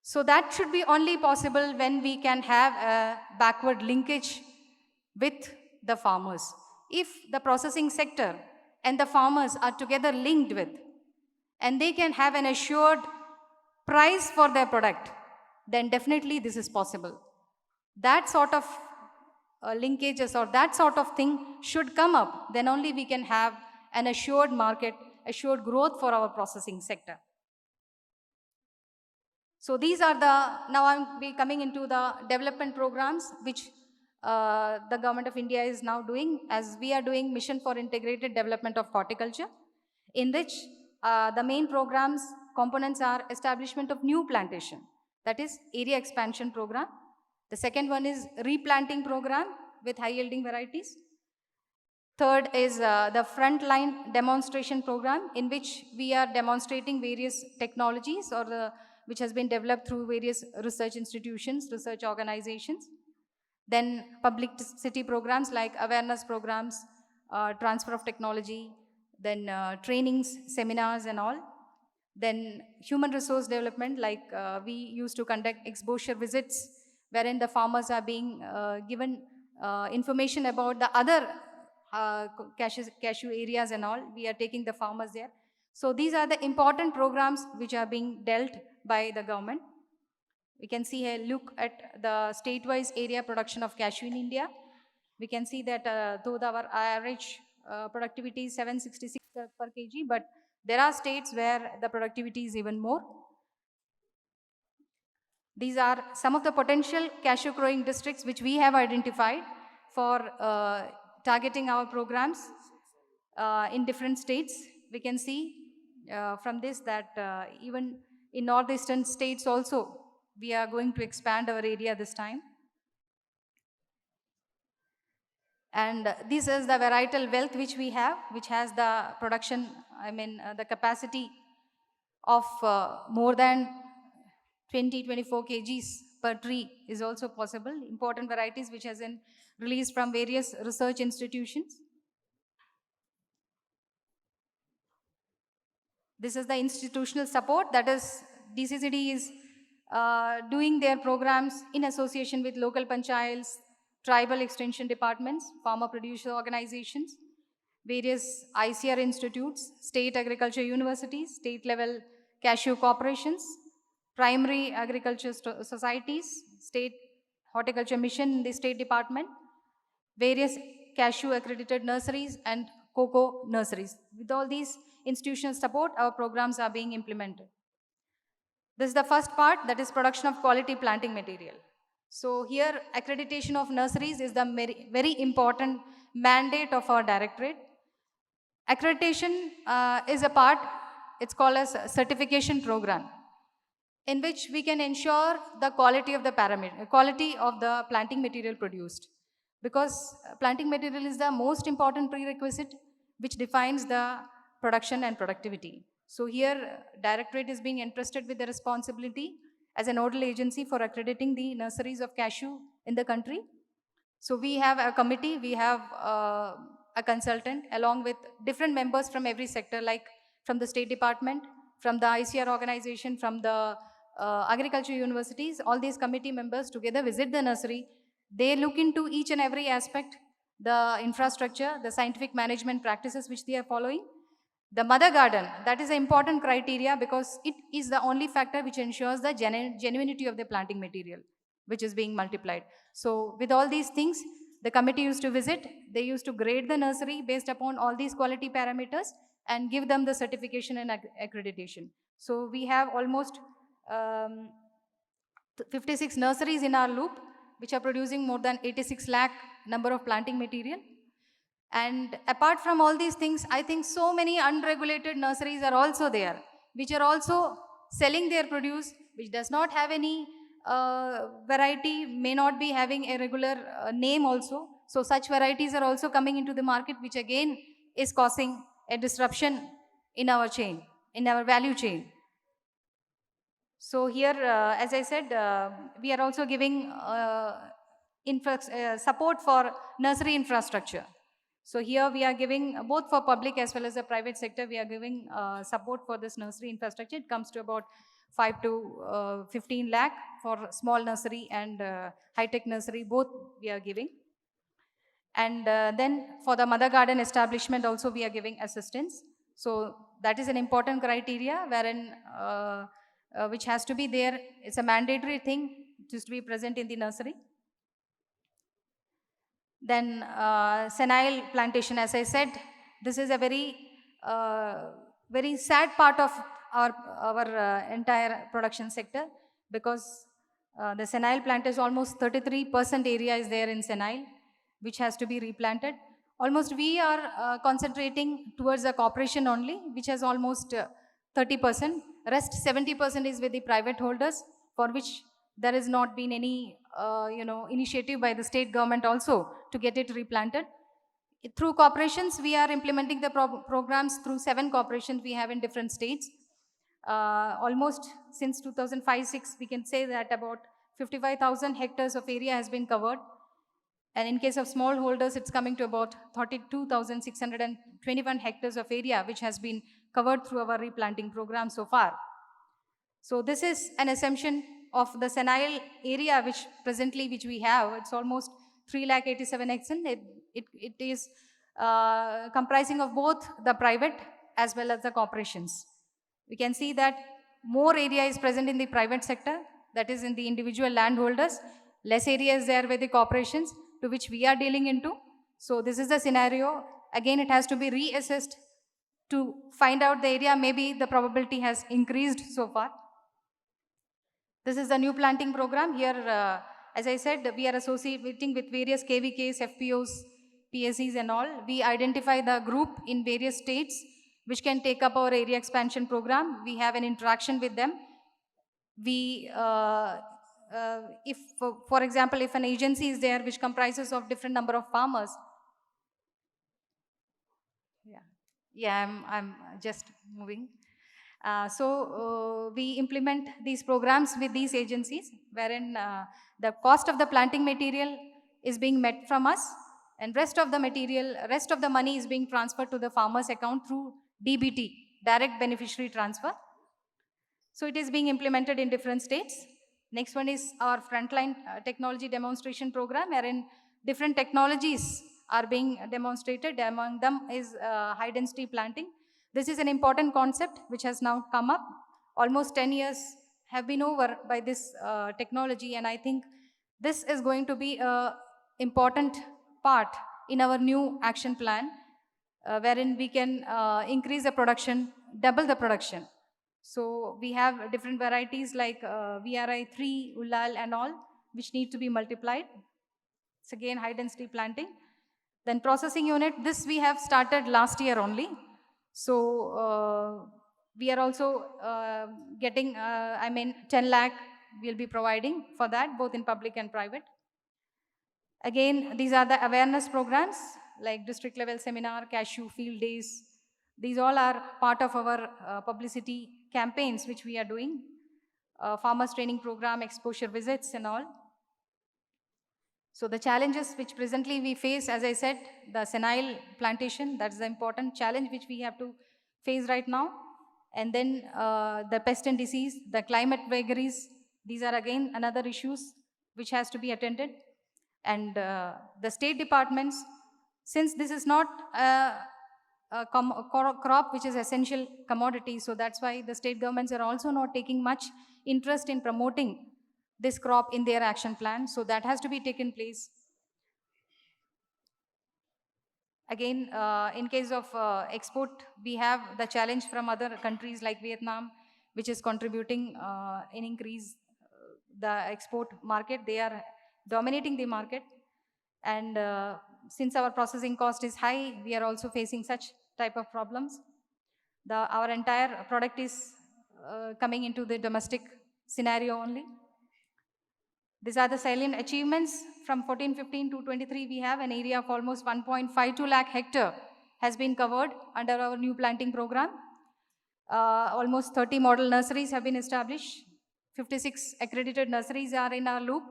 So that should be only possible when we can have a backward linkage with the farmers. If the processing sector and the farmers are together linked with, and they can have an assured price for their product, then definitely this is possible. That sort of linkages or that sort of thing should come up. Then only we can have an assured market, assured growth for our processing sector. So these are now I'm coming into the development programs which the government of India is now doing, as we are doing Mission for Integrated Development of Horticulture, in which the main programs components are establishment of new plantation, that is area expansion program. The second one is replanting program with high yielding varieties. Third is the frontline demonstration program, in which we are demonstrating various technologies which has been developed through various research institutions, research organizations. Then publicity programs like awareness programs, transfer of technology, then trainings, seminars and all. Then human resource development, like we used to conduct exposure visits, wherein the farmers are being given information about the other cashew areas and all. We are taking the farmers there. So these are the important programs which are being dealt by the government. We can see a look at the state-wise area production of cashew in India. We can see that though our average productivity is 766 per kg, but there are states where the productivity is even more. These are some of the potential cashew growing districts which we have identified for targeting our programs in different states. We can see from this that even in northeastern states also, we are going to expand our area this time. And this is the varietal wealth which we have, which has the production, the capacity of more than 24 kgs per tree is also possible. Important varieties which has been released from various research institutions. This is the institutional support, that is DCCD is doing their programs in association with local panchayats, tribal extension departments, farmer producer organizations, various ICR institutes, state agriculture universities, state level cashew corporations, primary agriculture societies, state horticulture mission in the state department, various cashew accredited nurseries and cocoa nurseries. With all these institutional support, our programs are being implemented. This is the first part, that is production of quality planting material. So here, accreditation of nurseries is the very important mandate of our directorate. Accreditation is a part, it's called as a certification program, in which we can ensure the quality of the quality of the planting material produced. Because planting material is the most important prerequisite which defines the production and productivity. So here, Directorate is being entrusted with the responsibility as a nodal agency for accrediting the nurseries of cashew in the country. So we have a committee, we have a consultant along with different members from every sector, like from the State Department, from the ICR organization, from the agriculture universities. All these committee members together visit the nursery. They look into each and every aspect, the infrastructure, the scientific management practices which they are following. The mother garden, that is an important criteria because it is the only factor which ensures the genuinity of the planting material which is being multiplied. So with all these things, the committee used to visit, they used to grade the nursery based upon all these quality parameters and give them the certification and accreditation. So we have almost 56 nurseries in our loop, which are producing more than 86 lakh number of planting material. And apart from all these things, I think so many unregulated nurseries are also there, which are also selling their produce, which does not have any variety, may not be having a regular name also. So such varieties are also coming into the market, which again is causing a disruption in our chain, in our value chain. So here, as I said, we are also giving support for nursery infrastructure. So here we are giving both for public as well as the private sector, we are giving support for this nursery infrastructure. It comes to about 5 to 15 lakh for small nursery and high-tech nursery, both we are giving. And then for the mother garden establishment also we are giving assistance. So that is an important criteria wherein which has to be there. It's a mandatory thing just to be present in the nursery. Then senile plantation, as I said, this is a very sad part of our entire production sector because the senile plant is almost 33% area is there in senile, which has to be replanted. Almost we are concentrating towards the corporation only, which has almost 30%. Rest 70% is with the private holders, for which there has not been any initiative by the state government also to get it replanted. Through corporations, we are implementing the programs through 7 corporations we have in different states. Almost since 2005-06, we can say that about 55,000 hectares of area has been covered. And in case of smallholders, it's coming to about 32,621 hectares of area, which has been covered through our replanting program so far. So this is an assumption of the senile area which we have. It's almost 3,87,000 hectares. It is comprising of both the private as well as the corporations. We can see that more area is present in the private sector, that is in the individual landholders. Less area is there with the corporations, to which we are dealing into. So this is the scenario. Again, it has to be reassessed to find out the area. Maybe the probability has increased so far. This is the new planting program. Here, as I said, we are associating with various KVKs, FPOs, PSCs and all. We identify the group in various states which can take up our area expansion program. We have an interaction with them. We, if, for example, if an agency is there which comprises of different number of farmers. Yeah, I'm just moving. So we implement these programs with these agencies wherein the cost of the planting material is being met from us, and rest of the money is being transferred to the farmer's account through DBT, direct beneficiary transfer. So it is being implemented in different states. Next one is our frontline technology demonstration program, wherein different technologies are being demonstrated. Among them is high density planting. This is an important concept which has now come up. Almost 10 years have been over by this technology, and I think this is going to be an important part in our new action plan, wherein we can increase the production, double the production. So we have different varieties like VRI3, Ullal and all, which need to be multiplied. It's again high density planting. Then processing unit, this we have started last year only. So we are also getting, 10 lakh we'll be providing for that, both in public and private. Again, these are the awareness programs like district level seminar, cashew field days. These all are part of our publicity campaigns which we are doing. Farmers training program, exposure visits and all. So the challenges which presently we face, as I said, the senile plantation, that's the important challenge which we have to face right now. And then the pest and disease, the climate vagaries, these are again another issues which has to be attended. And the state departments, since this is not a crop which is essential commodity, so that's why the state governments are also not taking much interest in promoting this crop in their action plan. So that has to be taken place. Again, in case of export, we have the challenge from other countries like Vietnam, which is contributing in increase the export market. They are dominating the market. And since our processing cost is high, we are also facing such type of problems. Our entire product is coming into the domestic scenario only. These are the salient achievements from 14-15 to 23. We have an area of almost 1.52 lakh hectare has been covered under our new planting program. Almost 30 model nurseries have been established. 56 accredited nurseries are in our loop.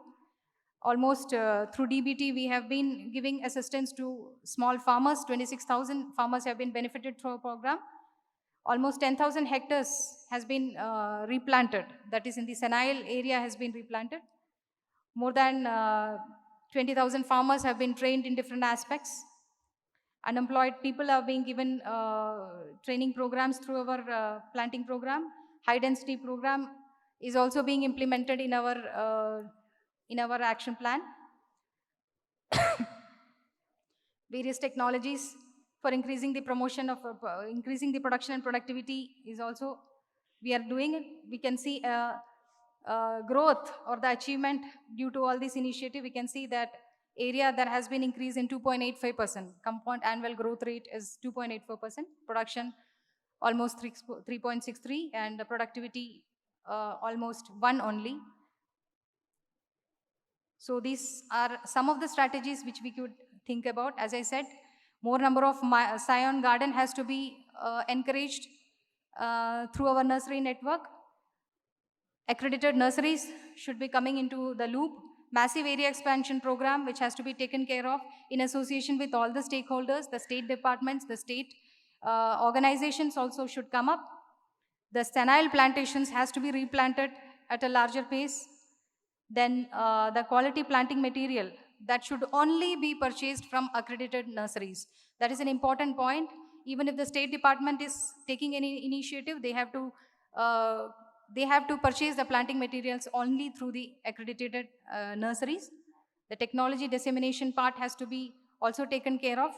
Almost through DBT, we have been giving assistance to small farmers. 26,000 farmers have been benefited through our program. Almost 10,000 hectares has been replanted. That is in the senile area has been replanted. More than 20,000 farmers have been trained in different aspects. Unemployed people are being given training programs through our planting program. High density program is also being implemented in our action plan. Various technologies for increasing the promotion of increasing the production and productivity is also we are doing it. We can see growth or the achievement due to all this initiative. We can see that area that has been increased in 2.85%. Compound annual growth rate is 2.84%. Production almost 3.63 and the productivity almost 1 only. So these are some of the strategies which we could think about. As I said, more number of Scion garden has to be encouraged through our nursery network. Accredited nurseries should be coming into the loop. Massive area expansion program which has to be taken care of in association with all the stakeholders, the state departments, the state organizations also should come up. The senile plantations has to be replanted at a larger pace. Then the quality planting material that should only be purchased from accredited nurseries. That is an important point. Even if the state department is taking any initiative, they have to purchase the planting materials only through the accredited nurseries. The technology dissemination part has to be also taken care of.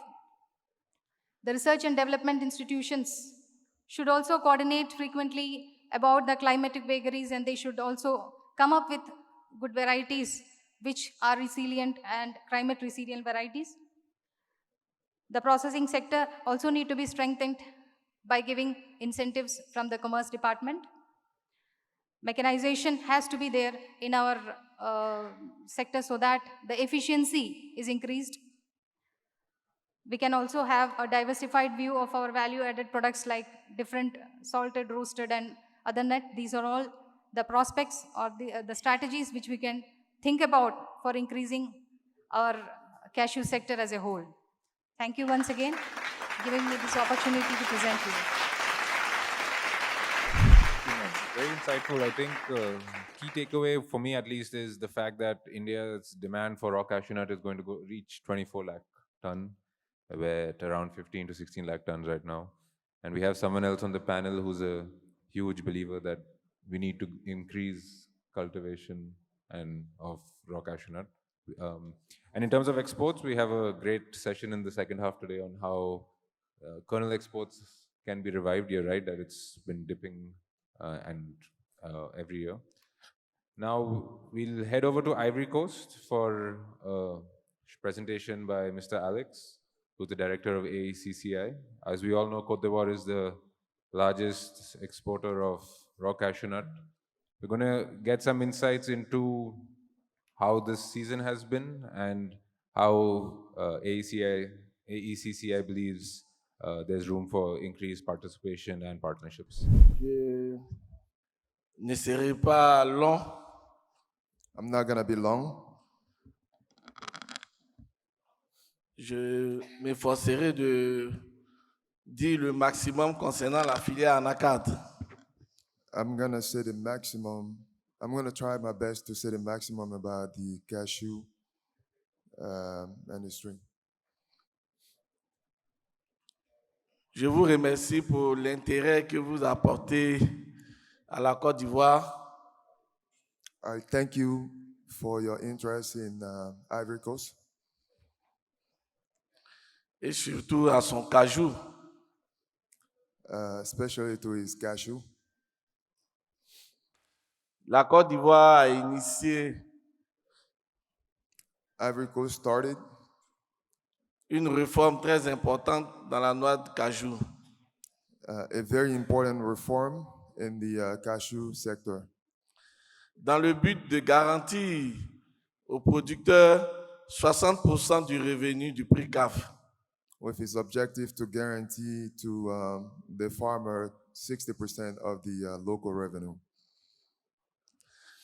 The research and development institutions should also coordinate frequently about the climatic vagaries, and they should also come up with good varieties which are resilient and climate resilient varieties. The processing sector also need to be strengthened by giving incentives from the commerce department. Mechanization has to be there in our sector so that the efficiency is increased. We can also have a diversified view of our value added products like different salted, roasted and other nut. These are all the prospects or the strategies which we can think about for increasing our cashew sector as a whole. Thank you once again for giving me this opportunity to present you. Very insightful. I think key takeaway for me at least is the fact that India's demand for raw cashew nut is going to reach 24 lakh ton. We're at around 15 to 16 lakh tons right now. And we have someone else on the panel who's a huge believer that we need to increase cultivation and of raw cashew nut. And in terms of exports, we have a great session in the second half today on how kernel exports can be revived. You're right that it's been dipping every year. Now we'll head over to Ivory Coast for a presentation by Mr. Alex, who's the director of AEC-CI. As we all know, Cote d'Ivoire is the largest exporter of raw cashewnut. We're going to get some insights into how this season has been and how AEC-CI believes there's room for increased participation and partnerships. Je ne serai pas long. I'm not going to be long. Je m'efforcerai de dire le maximum concernant la filière anacarde. I'm going to say the maximum. I'm going to try my best to say the maximum about the cashew industry. Je vous remercie pour l'intérêt que vous apportez à la Côte d'Ivoire. I thank you for your interest in Ivory Coast Et surtout à son cajou. especially to his cashew. La Côte d'Ivoire a initié Ivory Coast started une réforme très importante dans la noix de cajou. a very important reform in the cashew sector Dans le but de garantir aux producteurs 60% du revenu du prix CAF. with its objective to guarantee to the farmer 60% of the local revenue.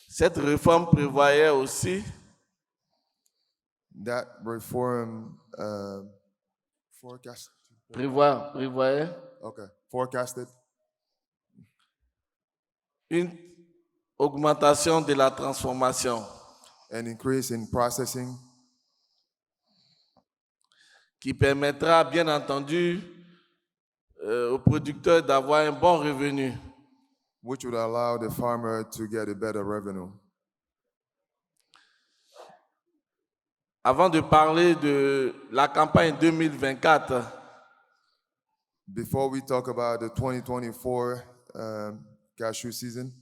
Cette réforme prévoyait aussi That reform forecasted une augmentation de la transformation an increase in processing qui permettra bien entendu aux producteurs d'avoir un bon revenu. which would allow the farmer to get a better revenue. Avant de parler de la campagne 2024, Before we talk about the 2024 cashew season,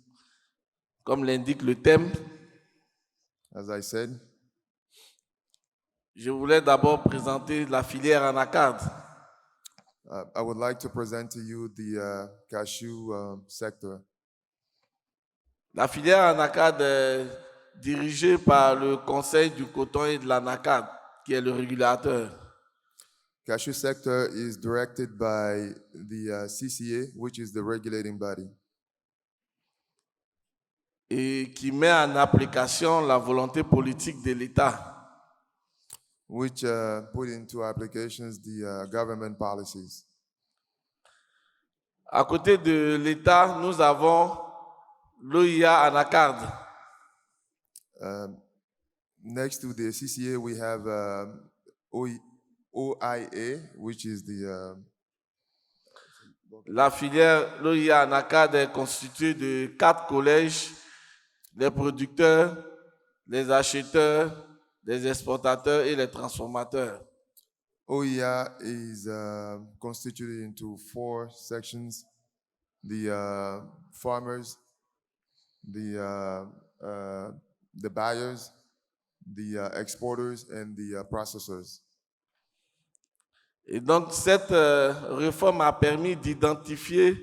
comme l'indique le thème, as I said, je voulais d'abord présenter la filière anacarde. I would like to present to you the cashew sector. La filière anacarde est dirigée par le Conseil du coton et de l'anacarde, qui est le régulateur. Cashew sector is directed by the CCA, which is the regulating body, Et qui met en application la volonté politique de l'État. which put into applications the government policies. À côté de l'État, nous avons l'OIA anacarde. Next to the CCA, we have OIA, which is the La filière l'OIA anacarde est constituée de 4 collèges, les producteurs, les acheteurs, les exportateurs et les transformateurs. OIA is constituted into 4 sections: the farmers, the buyers, the exporters, and the processors. Et donc, cette réforme a permis d'identifier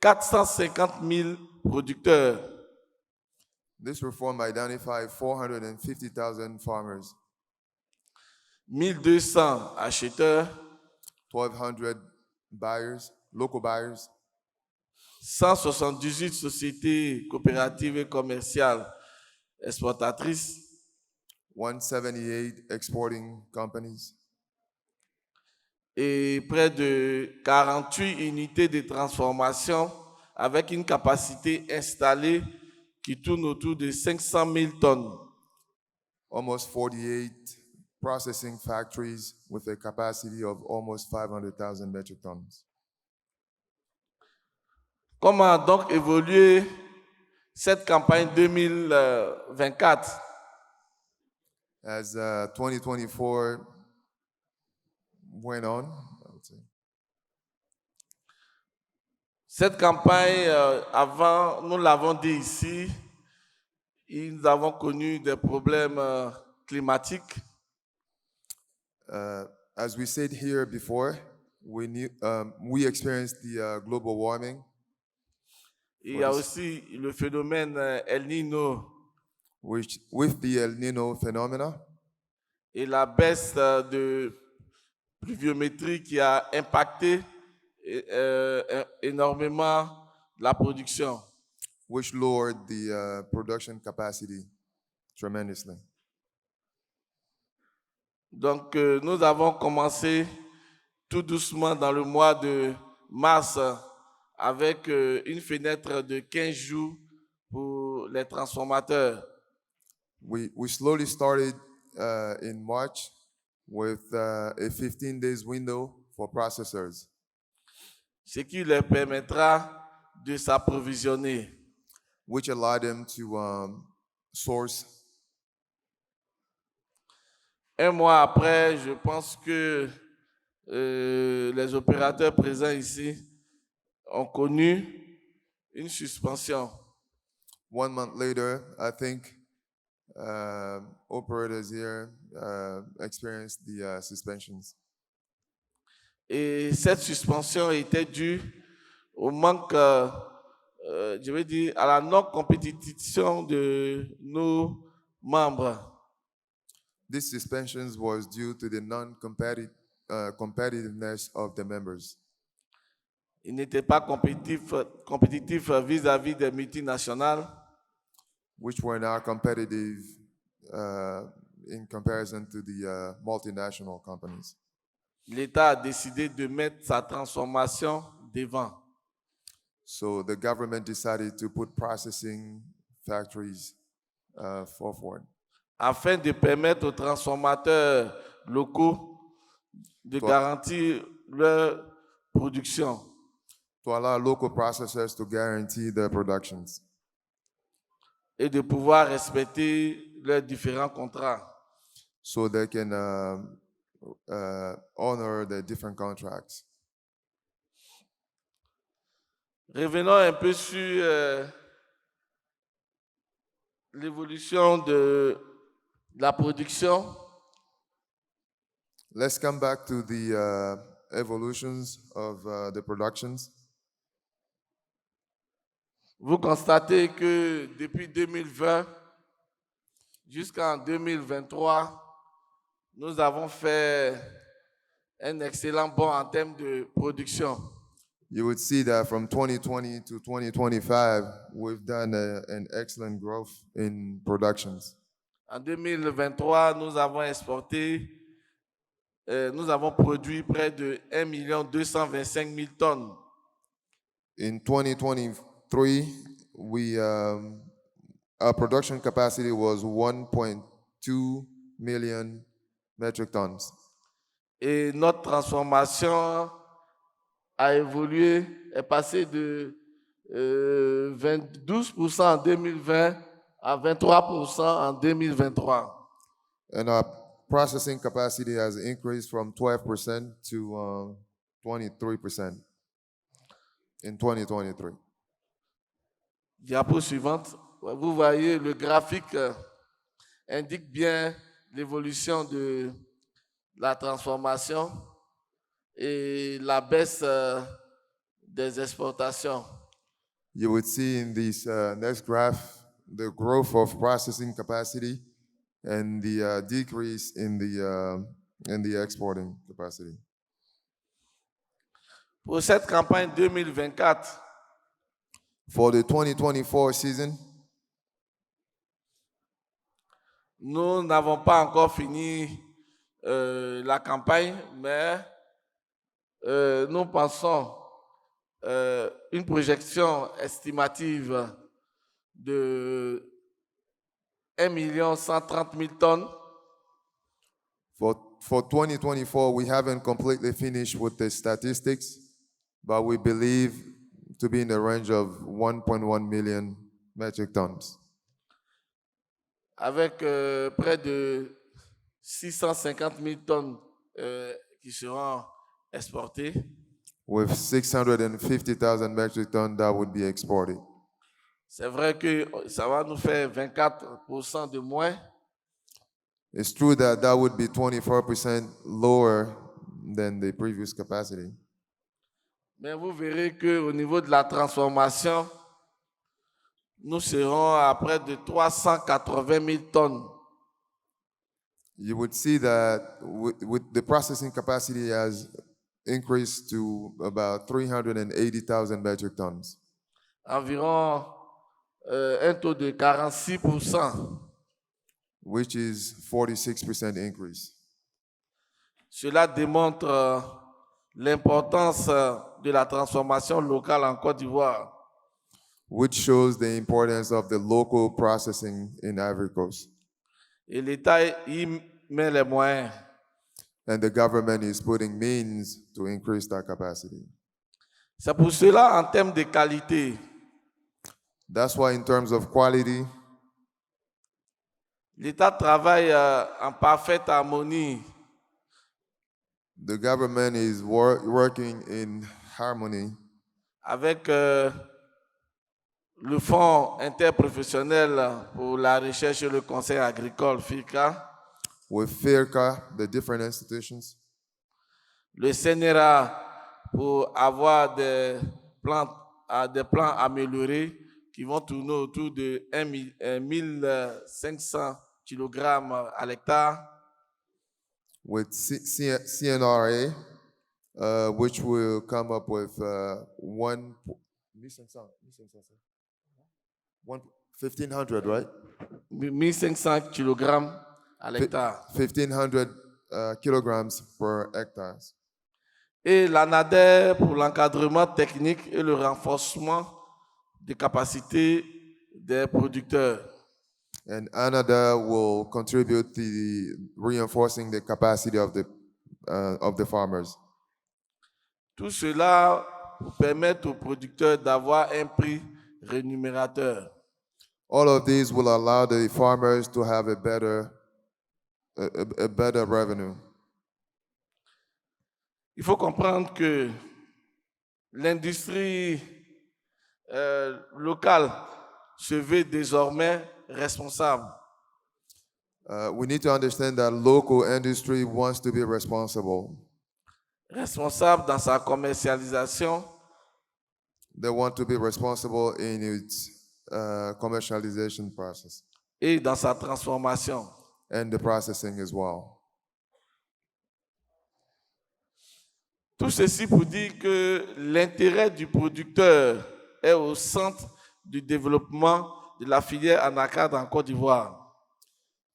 450 000 producteurs, This reform identified 450,000 farmers, 1200 acheteurs, 1,200 buyers, local buyers, 178 sociétés coopératives et commerciales exportatrices, 178 exporting companies, et près de 48 unités de transformation avec une capacité installée qui tourne autour de 500 000 tonnes. almost 48 processing factories with a capacity of almost 500,000 metric tons. Comment a donc évolué cette campagne 2024? As 2024 went on, I would say, Cette campagne, avant, nous l'avons dit ici, Nous avons connu des problèmes climatiques. As we said here before, we experienced the global warming, Et il y a aussi le phénomène El Niño which with the El Nino phenomena et la baisse de pluviométrie qui a impacté énormément la production. which lowered the production capacity tremendously. Donc, nous avons commencé tout doucement dans le mois de mars avec une fenêtre de 15 jours pour les transformateurs. We slowly started in March with a 15 days window for processors, Ce qui leur permettra de s'approvisionner. which allowed them to source. Un mois après, je pense que les opérateurs présents ici ont connu une suspension. 1 month later, I think operators here experienced the suspensions. Et cette suspension était due au manque, je veux dire, à la non-compétition de nos membres. These suspensions was due to the non-competitiveness of the members. Ils n'étaient pas compétitifs vis-à-vis des multinationales. Which were not competitive in comparison to the multinational companies. L'État a décidé de mettre sa transformation devant. So the government decided to put processing factories forward. Afin de permettre aux transformateurs locaux de garantir leur production. To allow local processors to guarantee their productions. Et de pouvoir respecter leurs différents contrats. So they can honor the different contracts. Revenons un peu sur l'évolution de la production. Let's come back to the evolutions of the productions. Vous constatez que depuis 2020 jusqu'en 2023, nous avons fait un excellent bond en termes de production. You would see that from 2020 to 2025, we've done an excellent growth in productions. En 2023, nous avons exporté, nous avons produit près de 1 225 000 tonnes. In 2023, our production capacity was 1.2 million metric tons. Et notre transformation a évolué, est passée de 12% en 2020 à 23% en 2023. And our processing capacity has increased from 12% to 23% in 2023. Diapo suivante. Vous voyez, le graphique indique bien l'évolution de la transformation et la baisse des exportations. You would see in this next graph the growth of processing capacity and the decrease in the exporting capacity. Pour cette campagne 2024, For the 2024 season, nous n'avons pas encore fini la campagne, mais nous pensons une projection estimative de 1 130 000 tonnes. for 2024, we haven't completely finished with the statistics, but we believe to be in the range of 1.1 million metric tons. Avec près de 650 000 tonnes qui seront exportées. With 650,000 metric tons that would be exported. C'est vrai que ça va nous faire 24% de moins. It's true that that would be 24% lower than the previous capacity. Mais vous verrez qu'au niveau de la transformation, nous serons à près de 380 000 tonnes. You would see that with the processing capacity has increased to about 380,000 metric tons, Environ un taux de 46%. which is 46% increase. Cela démontre l'importance de la transformation locale en Côte d'Ivoire. Which shows the importance of the local processing in Ivory Coast. Et l'État y met les moyens. And the government is putting means to increase that capacity. C'est pour cela, en termes de qualité, That's why in terms of quality, l'État travaille en parfaite harmonie the government is working in harmony avec le Fonds interprofessionnel pour la recherche et le conseil agricole, FICA, with FIRCA, the different institutions, le CNRA pour avoir des plans améliorés qui vont tourner autour de 1500 kg à l'hectare. with CNRA, which will come up with 1,500, right? 1500 kg à l'hectare. 1,500 kilograms per hectare. Et l'ANADER pour l'encadrement technique et le renforcement des capacités des producteurs. And ANADA will contribute to the reinforcing the capacity of the farmers. Tout cela pour permettre aux producteurs d'avoir un prix rémunérateur. All of these will allow the farmers to have a better revenue. Il faut comprendre que l'industrie locale se veut désormais responsable. We need to understand that local industry wants to be responsible. Responsable dans sa commercialisation, They want to be responsible in its commercialization process et dans sa transformation. and the processing as well. Tout ceci pour dire que l'intérêt du producteur est au centre du développement de la filière anacarde en Côte d'Ivoire.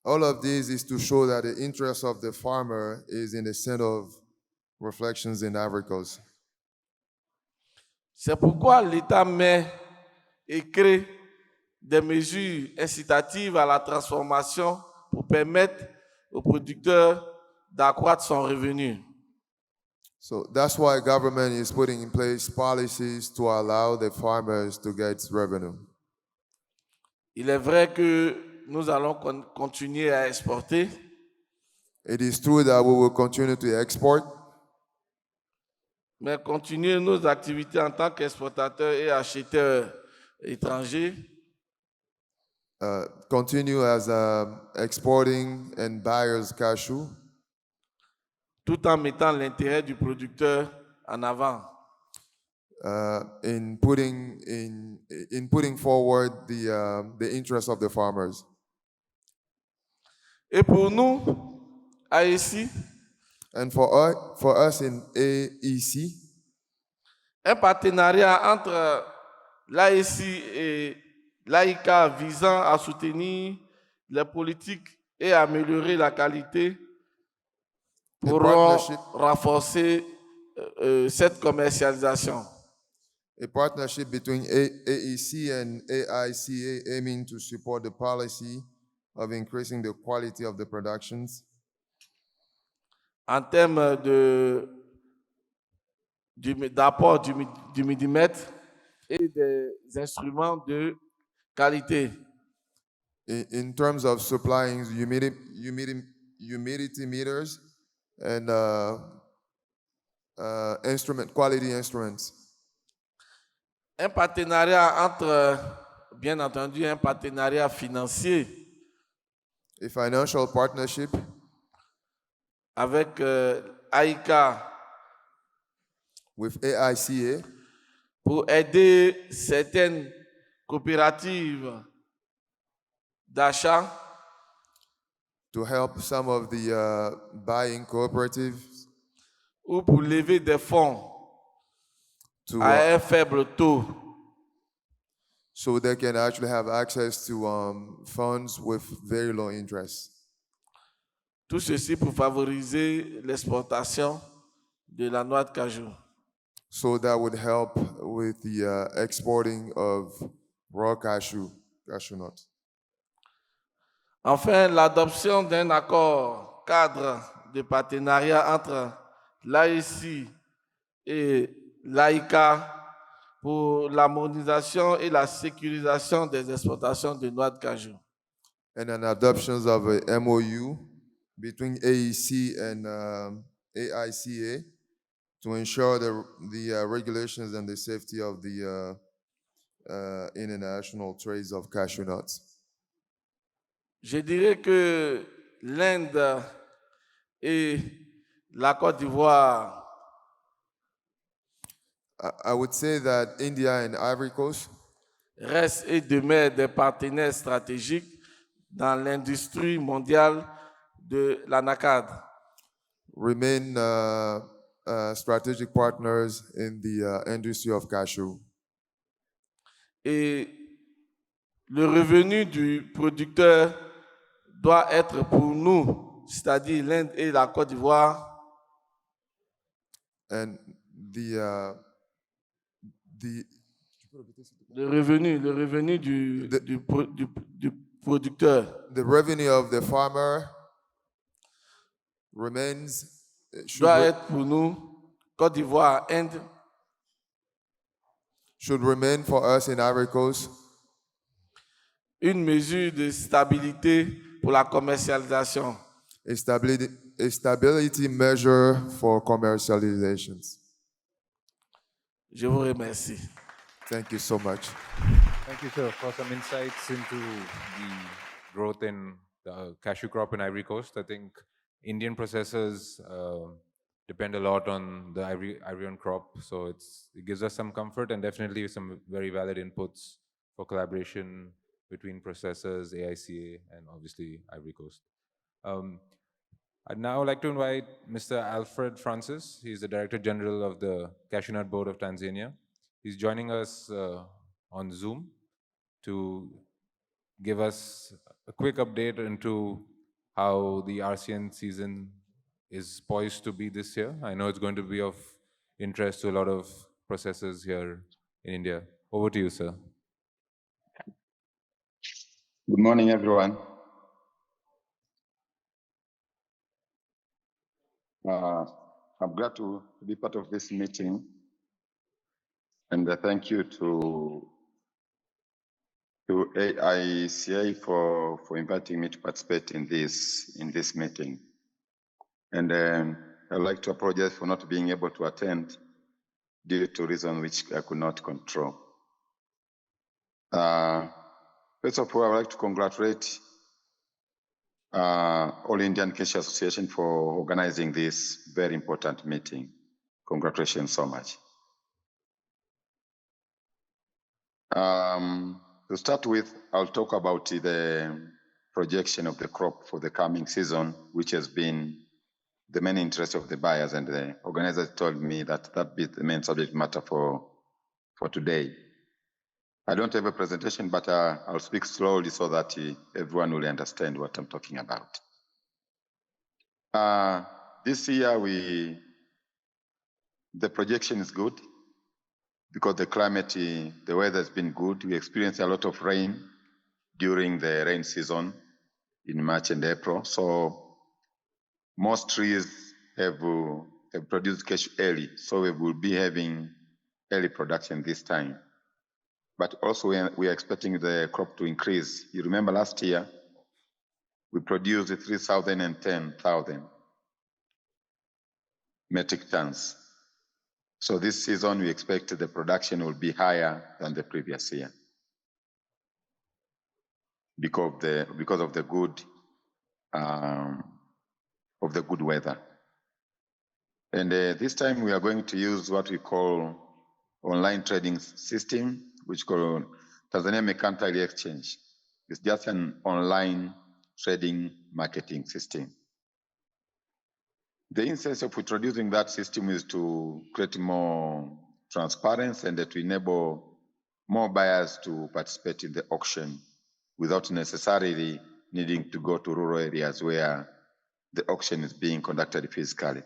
All of this is to show that the interest of the farmer is in the center of reflections in Ivory Coast. C'est pourquoi l'État met et crée des mesures incitatives à la transformation pour permettre aux producteurs d'accroître son revenu. So that's why government is putting in place policies to allow the farmers to get revenue. Il est vrai que nous allons continuer à exporter, It is true that we will continue to export, mais continuer nos activités en tant qu'exportateurs et acheteurs étrangers, continue as exporting and buyers cashew, tout en mettant l'intérêt du producteur en avant. in putting forward the interest of the farmers. Et pour nous, AEC, And for us in AEC, un partenariat entre l'AEC et l'AICA visant à soutenir les politiques et améliorer la qualité pourront renforcer cette commercialisation. a partnership between AEC and AICA aiming to support the policy of increasing the quality of the productions En termes d'apport du millimètre et des instruments de qualité. in terms of supplying humidity meters and quality instruments. Un partenariat entre bien entendu, un partenariat financier A financial partnership avec AICA with AICA pour aider certaines coopératives d'achat to help some of the buying cooperatives ou pour lever des fonds to à un faible taux. so they can actually have access to funds with very low interest. Tout ceci pour favoriser l'exportation de la noix de cajou. So that would help with the exporting of raw cashewnut. Enfin, l'adoption d'un accord cadre de partenariat entre l'AEC et l'AICA pour l'harmonisation et la sécurisation des exportations de noix de cajou. And an adoption of a MOU between AEC and AICA to ensure the regulations and the safety of the international trades of cashew nuts. Je dirais que l'Inde et la Côte d'Ivoire I would say that India and Ivory Coast restent et demeurent des partenaires stratégiques dans l'industrie mondiale de l'anacarde. remain strategic partners in the industry of cashew. Et le revenu du producteur doit être pour nous, c'est-à-dire l'Inde et la Côte d'Ivoire, And the le revenu du producteur the revenue of the farmer remains doit être pour nous, Côte d'Ivoire, Inde, should remain for us in Ivory Coast une mesure de stabilité pour la commercialisation. a stability measure for commercializations. Je vous remercie. Thank you so much. Thank you, sir, for some insights into the growth in the cashew crop in Ivory Coast. I think Indian processors depend a lot on the Ivorian crop, so it gives us some comfort and definitely some very valid inputs for collaboration between processors, AICA, and obviously Ivory Coast. I'd now like to invite Mr. Alfred Francis. He's the Director General of the Cashewnut Board of Tanzania. He's joining us on Zoom to give us a quick update into how the RCN season is poised to be this year. I know it's going to be of interest to a lot of processors here in India. Over to you, sir. Good morning, everyone. I'm glad to be part of this meeting, and thank you to AICA for inviting me to participate in this meeting. And I'd like to apologize for not being able to attend due to reasons which I could not control. First of all, I would like to congratulate All Indian Cashew Association for organizing this very important meeting. Congratulations so much. To start with, I'll talk about the projection of the crop for the coming season, which has been the main interest of the buyers, and the organizers told me that that be the main subject matter for today. I don't have a presentation, but I'll speak slowly so that everyone will understand what I'm talking about. This year, the projection is good because the climate, the weather has been good. We experienced a lot of rain during the rain season in March and April. So most trees have produced cashew early. So we will be having early production this time. But also we are expecting the crop to increase. You remember last year, we produced 310,000 metric tons. So this season, we expect the production will be higher than the previous year. because of the good weather. And this time we are going to use what we call online trading system, which called Tanzania Mercantile Exchange. It's just an online trading marketing system. The essence of introducing that system is to create more transparency and to enable more buyers to participate in the auction without necessarily needing to go to rural areas where the auction is being conducted physically.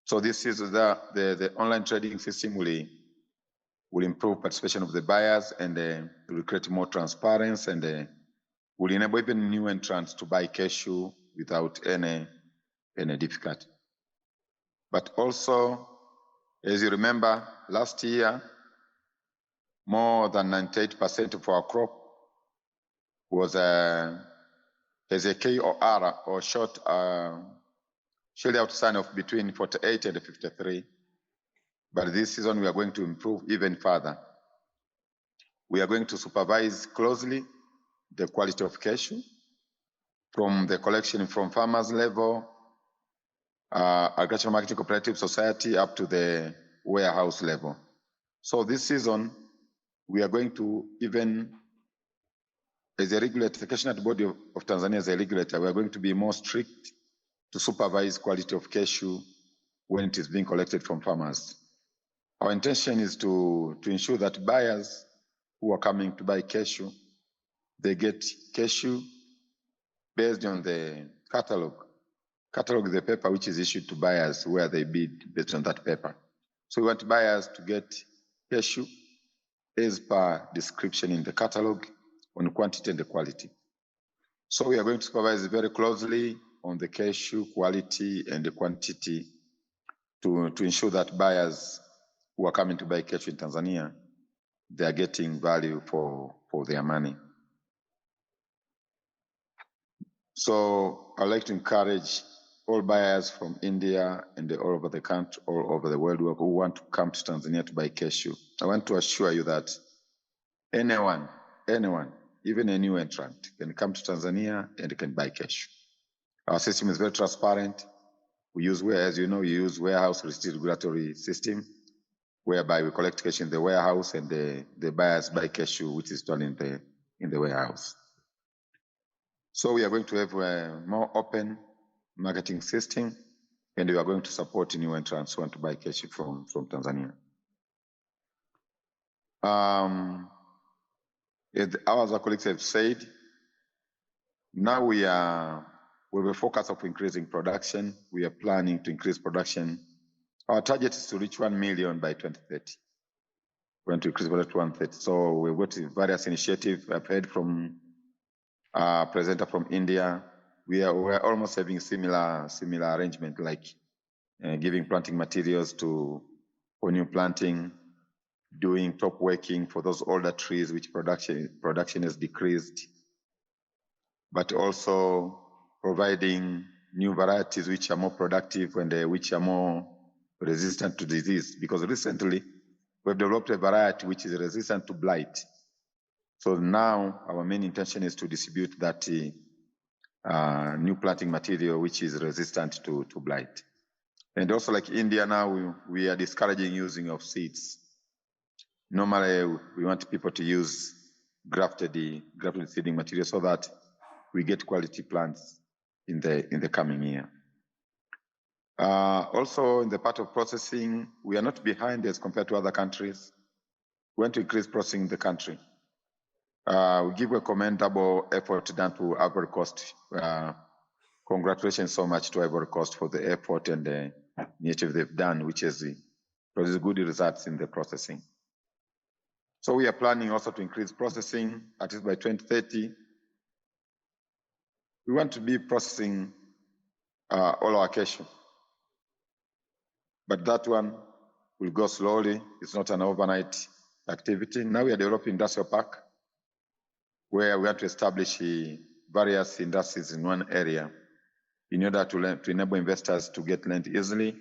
So this is the online trading system will improve participation of the buyers and will create more transparency and will enable even new entrants to buy cashew without any difficulty. But also, as you remember, last year, more than 98% of our crop was has a KOR or short shield out sign of between 48 and 53. But this season we are going to improve even further. We are going to supervise closely the quality of cashew from the collection from farmers level, agricultural marketing cooperative society up to the warehouse level. So this season, we are going to even, as a regulator, the Cashewnut Board of Tanzania as a regulator, we are going to be more strict to supervise quality of cashew when it is being collected from farmers. Our intention is to ensure that buyers who are coming to buy cashew, they get cashew based on the catalog. Catalog is the paper which is issued to buyers where they bid based on that paper. So we want buyers to get cashew as per description in the catalog on quantity and the quality. So we are going to supervise very closely on the cashew quality and the quantity to ensure that buyers who are coming to buy cashew in Tanzania, they are getting value for their money. So I'd like to encourage all buyers from India and all over the country, all over the world who want to come to Tanzania to buy cashew. I want to assure you that anyone, even a new entrant, can come to Tanzania and can buy cashew. Our system is very transparent. We use, as you know, we use warehouse receipt regulatory system, whereby we collect cashew in the warehouse and the buyers buy cashew, which is done in the warehouse. So we are going to have a more open marketing system, and we are going to support new entrants who want to buy cashew from Tanzania. As our colleagues have said, now we have a focus of increasing production. We are planning to increase production. Our target is to reach 1 million by 2030. We're going to increase production to 130. So we've got various initiatives. I've heard from a presenter from India. We're almost having similar arrangement, like giving planting materials for new planting, doing top working for those older trees which production has decreased, but also providing new varieties which are more productive and which are more resistant to disease. Because recently we've developed a variety which is resistant to blight. So now our main intention is to distribute that new planting material which is resistant to blight. And also, like India now, we are discouraging using of seeds. Normally, we want people to use grafted seeding material so that we get quality plants in the coming year. Also, in the part of processing, we are not behind as compared to other countries. We want to increase processing in the country. We give a commendable effort done to Ivory Coast. Congratulations so much to Ivory Coast for the effort and the initiative they've done, which has produced good results in the processing. So we are planning also to increase processing, at least by 2030. We want to be processing all our cashew. But that one will go slowly. It's not an overnight activity. Now we are developing industrial park, where we want to establish various industries in one area in order to enable investors to get land easily.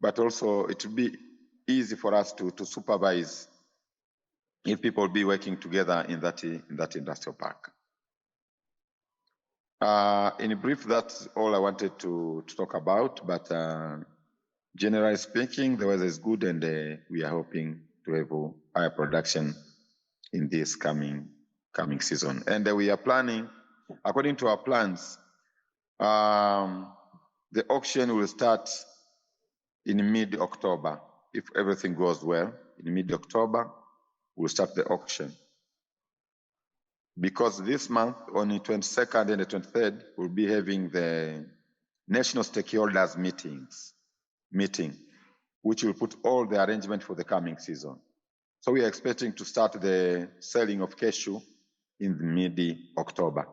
But also it will be easy for us to supervise if people will be working together in that industrial park. In brief, that's all I wanted to talk about. But generally speaking, the weather is good, and we are hoping to have a higher production in this coming season. And we are planning, according to our plans, the auction will start in mid-October. If everything goes well, in mid-October, we'll start the auction. Because this month, on the 22nd and the 23rd, we'll be having the national stakeholders meeting, which will put all the arrangement for the coming season. So we are expecting to start the selling of cashew in mid-October.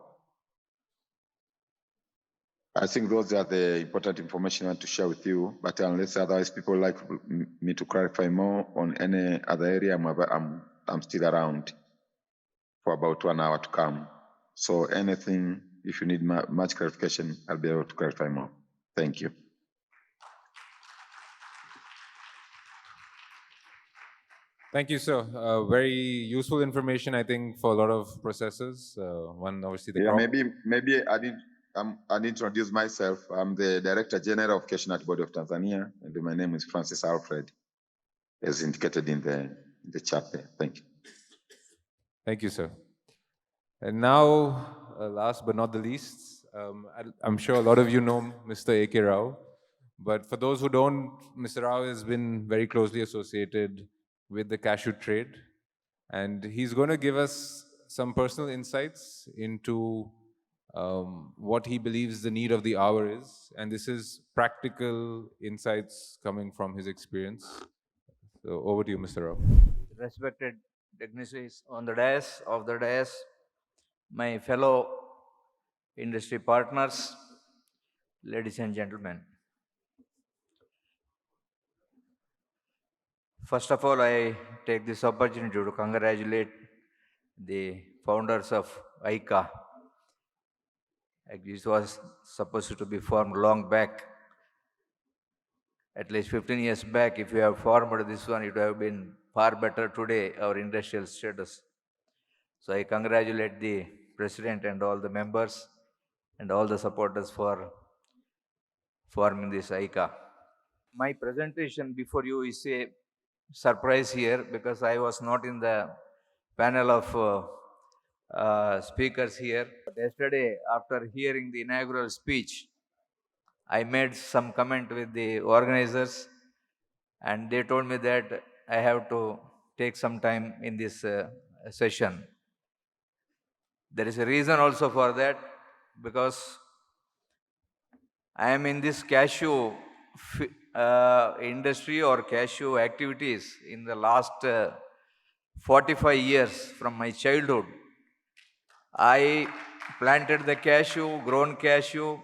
I think those are the important information I want to share with you, but unless otherwise people like me to clarify more on any other area, I'm still around for about 1 hour to come. So anything, if you need much clarification, I'll be able to clarify more. Thank you. Thank you, sir. Very useful information, I think, for a lot of processors. One, obviously, the Yeah, crop. maybe I need to introduce myself. I'm the Director General of Cashewnut Board of Tanzania, and my name is Francis Alfred, as indicated in the chat there. Thank you. Thank you, sir. And now, last but not the least, I'm sure a lot of you know Mr. A.K. Rao. But for those who don't, Mr. Rao has been very closely associated with the cashew trade. And he's going to give us some personal insights into what he believes the need of the hour is. And this is practical insights coming from his experience. So over to you, Mr. Rao. Respected dignitaries on the dais, my fellow industry partners, ladies and gentlemen. First of all, I take this opportunity to congratulate the founders of AICA. This was supposed to be formed long back, at least 15 years back. If you have formed this one, it would have been far better today, our industrial status. So I congratulate the president and all the members and all the supporters for forming this AICA. My presentation before you is a surprise here because I was not in the panel of speakers here. But yesterday, after hearing the inaugural speech, I made some comment with the organizers, and they told me that I have to take some time in this session. There is a reason also for that, because I am in this cashew industry or cashew activities in the last 45 years from my childhood. I planted the cashew, grown cashew,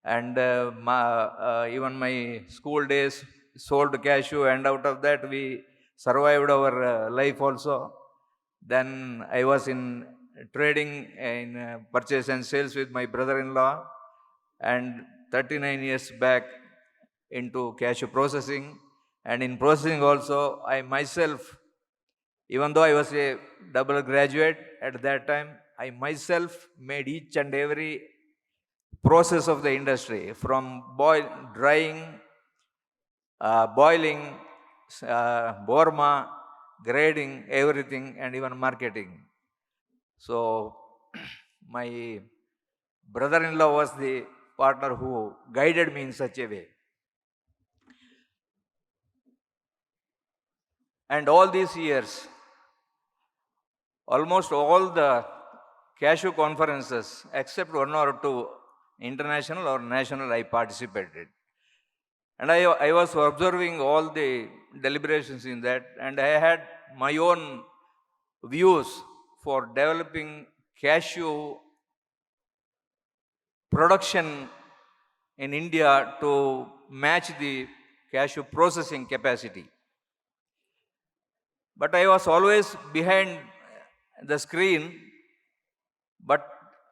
and even my school days sold cashew, and out of that we survived our life also. Then I was in trading in purchase and sales with my brother-in-law, and 39 years back into cashew processing. And in processing also, I myself, even though I was a double graduate at that time, I myself made each and every process of the industry, from drying, boiling, borma, grading, everything, and even marketing. So my brother-in-law was the partner who guided me in such a way. And all these years, almost all the cashew conferences, except one or two, international or national, I participated. And I was observing all the deliberations in that, and I had my own views for developing cashew production in India to match the cashew processing capacity. But I was always behind the screen. But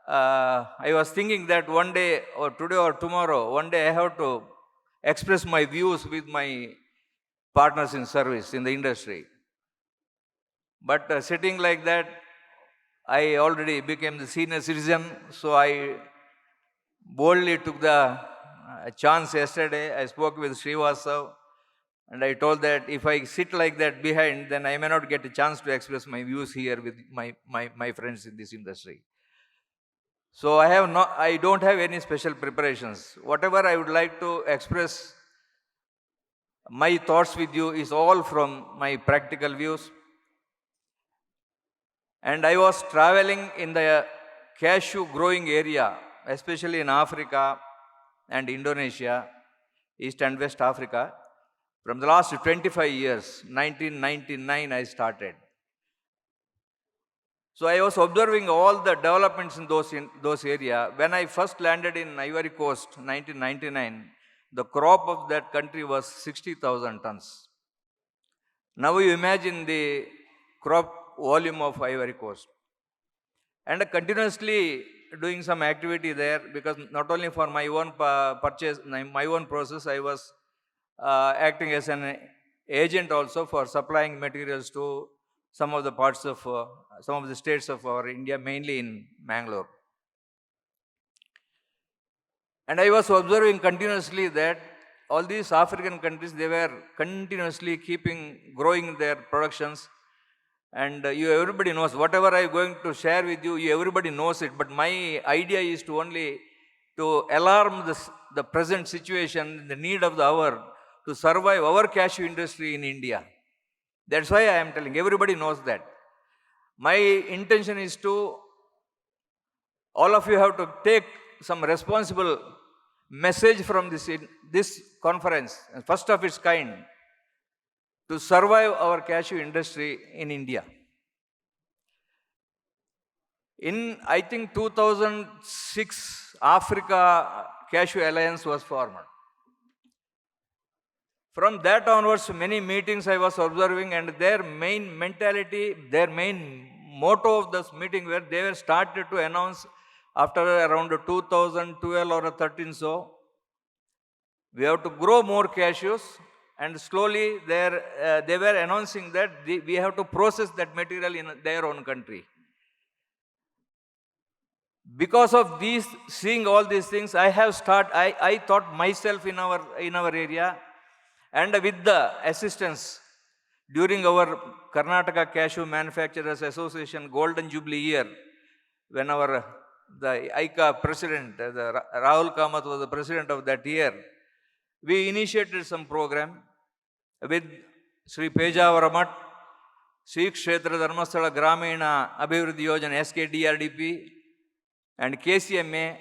I was thinking that one day, or today or tomorrow, one day I have to express my views with my partners in service in the industry. But sitting like that, I already became the senior citizen, so I boldly took the chance yesterday. I spoke with Srivasav, and I told that if I sit like that behind, then I may not get a chance to express my views here with my friends in this industry. So I don't have any special preparations. Whatever I would like to express my thoughts with you is all from my practical views. And I was traveling in the cashew growing area, especially in Africa and Indonesia, East and West Africa. From the last 25 years, 1999 I started. So I was observing all the developments in those areas. When I first landed in Ivory Coast, 1999, the crop of that country was 60,000 tons. Now you imagine the crop volume of Ivory Coast. And continuously doing some activity there, because not only for my own purchase, my own process, I was acting as an agent also for supplying materials to some of the parts of, some of the states of our India, mainly in Bangalore. And I was observing continuously that all these African countries, they were continuously growing their productions. And everybody knows, whatever I'm going to share with you, everybody knows it. But my idea is to only to alarm the present situation, the need of the hour, to survive our cashew industry in India. That's why I am telling, everybody knows that. My intention is to, all of you have to take some responsible message from this conference, first of its kind, to survive our cashew industry in India. In, I think, 2006, Africa Cashew Alliance was formed. From that onwards, many meetings I was observing, and their main mentality, their main motto of this meeting were, they were started to announce after around 2012 or 13, so we have to grow more cashews, and slowly they were announcing that we have to process that material in their own country. Because of seeing all these things, I thought myself in our area, and with the assistance during our Karnataka Cashew Manufacturers Association Golden Jubilee year, when the AICA president, Rahul Kamath was the president of that year, we initiated some program with Sri Pejavara Math, Sri Kshetra Dharmasthala Gramina Abhivrudhi Yojana, SKDRDP, and KCMA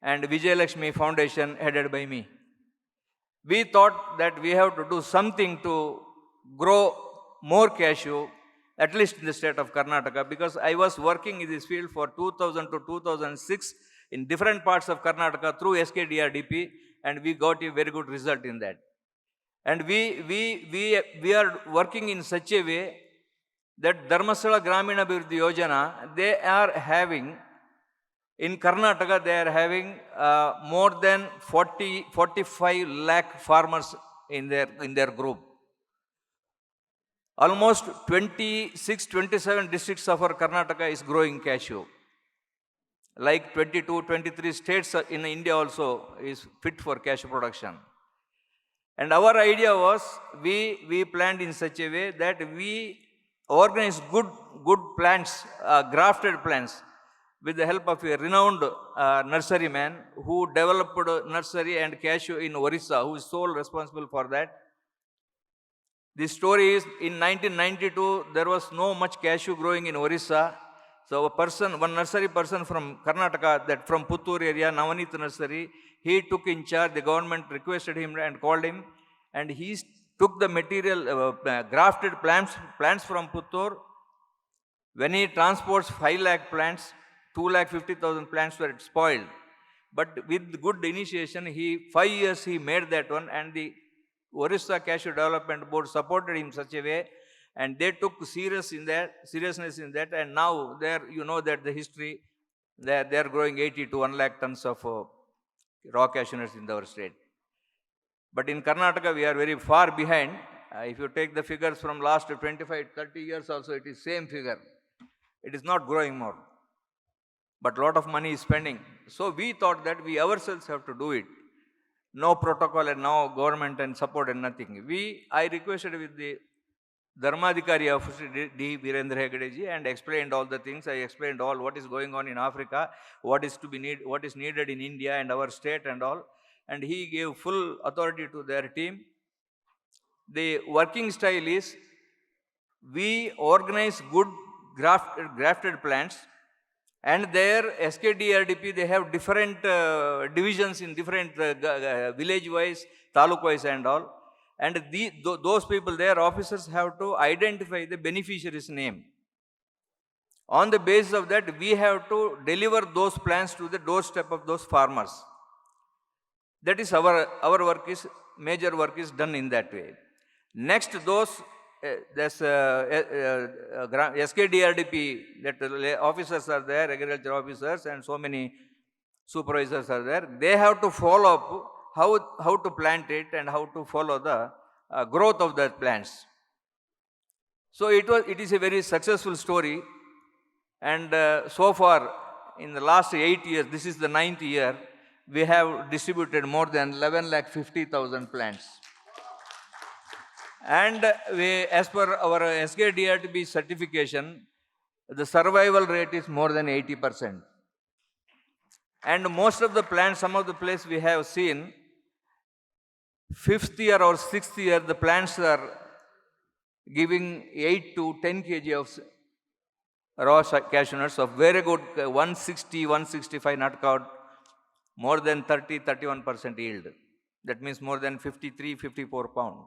and Vijayalakshmi Foundation headed by me. We thought that we have to do something to grow more cashew, at least in the state of Karnataka, because I was working in this field for 2000 to 2006 in different parts of Karnataka through SKDRDP, and we got a very good result in that. And we are working in such a way that Dharmasthala Gramina Abhivrudhi Yojana, they are having, in Karnataka, they are having more than 45 lakh farmers in their group. Almost 26, 27 districts of our Karnataka is growing cashew. Like 22, 23 states in India also is fit for cashew production. And our idea was, we planned in such a way that we organize good plants, grafted plants, with the help of a renowned nurseryman who developed nursery and cashew in Orissa, who is sole responsible for that. The story is, in 1992, there was no much cashew growing in Orissa. So one nursery person from Karnataka, that from Puttur area, Navanith Nursery, he took in charge. The government requested him and called him, and he took the material, grafted plants from Puttur. When he transports 5 lakh plants, 2,50,000 plants were spoiled. But with good initiation, 5 years he made that one, and the Orissa Cashew Development Board supported him in such a way, and they took seriousness in that, and now you know that the history, they are growing 80 to 1 lakh tons of raw cashew nuts in our state. But in Karnataka, we are very far behind. If you take the figures from last 25, 30 years also, it is same figure. It is not growing more. But a lot of money is spending. So we thought that we ourselves have to do it. No protocol and no government and support and nothing. I requested with the Dharmadhikari of D. Virendra Hegadeji and explained all the things. I explained all what is going on in Africa, what is needed in India and our state and all. And he gave full authority to their team. The working style is we organize good grafted plants, and their SKDRDP, they have different divisions in different village-wise, taluk-wise and all. And those people, their officers have to identify the beneficiary's name. On the basis of that, we have to deliver those plants to the doorstep of those farmers. That is our work is, major work is done in that way. Next, those SKDRDP, that officers are there, agriculture officers, and so many supervisors are there. They have to follow up how to plant it and how to follow the growth of the plants. So it is a very successful story, and so far in the last 8 years, this is the 9th year, we have distributed more than 11,50,000 plants. And as per our SKDRTB certification, the survival rate is more than 80%. And most of the plants, some of the places we have seen, 5th year or 6th year, the plants are giving 8 to 10 kg of raw cashew nuts of very good 160, 165 nut count, more than 30, 31% yield. That means more than 53, 54 pound.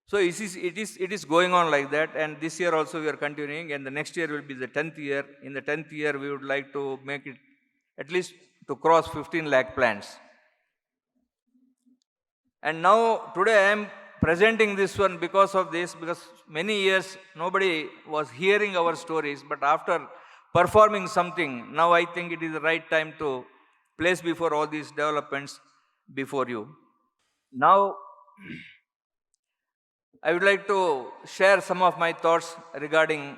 So it is going on like that, and this year also we are continuing, and the next year will be the 10th year. In the 10th year, we would like to make it at least to cross 15 lakh plants. And now today I am presenting this one because of this, because many years nobody was hearing our stories, but after performing something, now I think it is the right time to place before all these developments before you. Now, I would like to share some of my thoughts regarding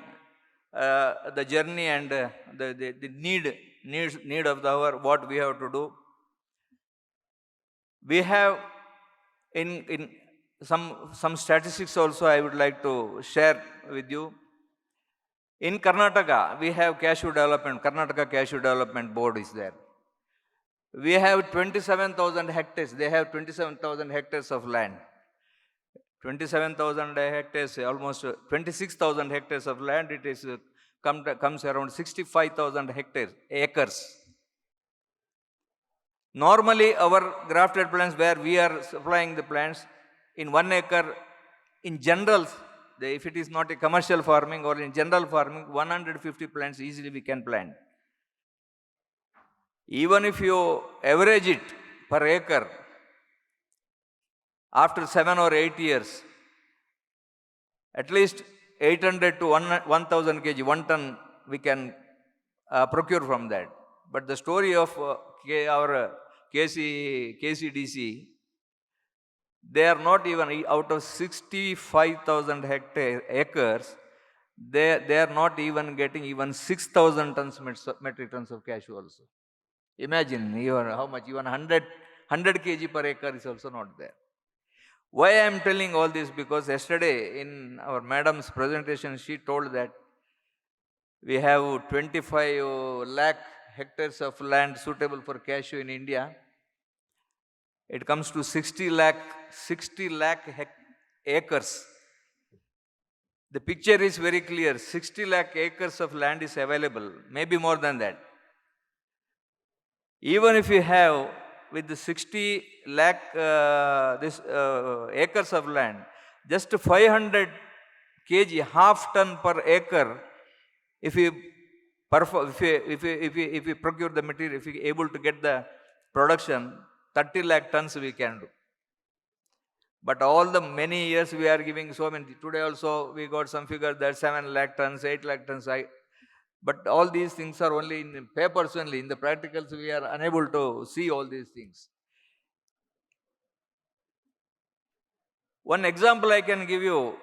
the journey and the need of the hour, what we have to do. We have in some statistics also I would like to share with you. In Karnataka, we have Cashew Development, Karnataka Cashew Development Board is there. We have 27,000 hectares. They have 27,000 hectares of land. 27,000 hectares, almost 26,000 hectares of land. It is comes around 65,000 acres. Normally, our grafted plants, where we are supplying the plants, in 1 acre, in general, if it is not a commercial farming or in general farming, 150 plants easily we can plant. Even if you average it per acre, after 7 or 8 years, at least 800 to 1,000 kg, 1 ton, we can procure from that. But the story of our KCDC, they are not even, out of 65,000 acres, they are not even getting even 6,000 metric tons of cashew also. Imagine how much, even 100 kg per acre is also not there. Why I am telling all this? Because yesterday in our madam's presentation, she told that we have 25 lakh hectares of land suitable for cashew in India. It comes to 60 lakh acres. The picture is very clear. 60 lakh acres of land is available, maybe more than that. Even if you have with the 60 lakh acres of land, just 500 kg, half ton per acre, if we procure the material, if we are able to get the production, 30 lakh tons we can do. But all the many years we are giving so many. Today also we got some figure that 7 lakh tons, 8 lakh tons. But all these things are only in papers only. In the practicals, we are unable to see all these things. One example I can give you,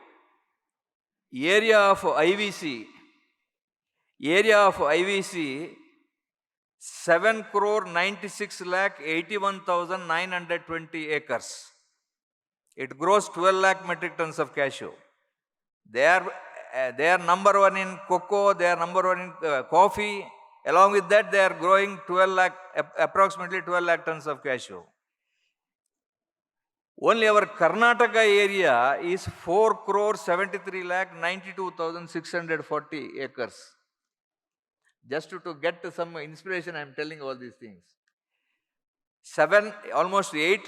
area of IVC, Area of IVC 7 crore 96 lakh 81,920 acres. It grows 12 lakh metric tons of cashew. They are number one in cocoa, they are number one in coffee. Along with that, they are growing 12 lakh, approximately 12 lakh tons of cashew. Only our Karnataka area is 4 crore 73 lakh 92,640 acres. Just to get some inspiration, I am telling all these things. Almost 8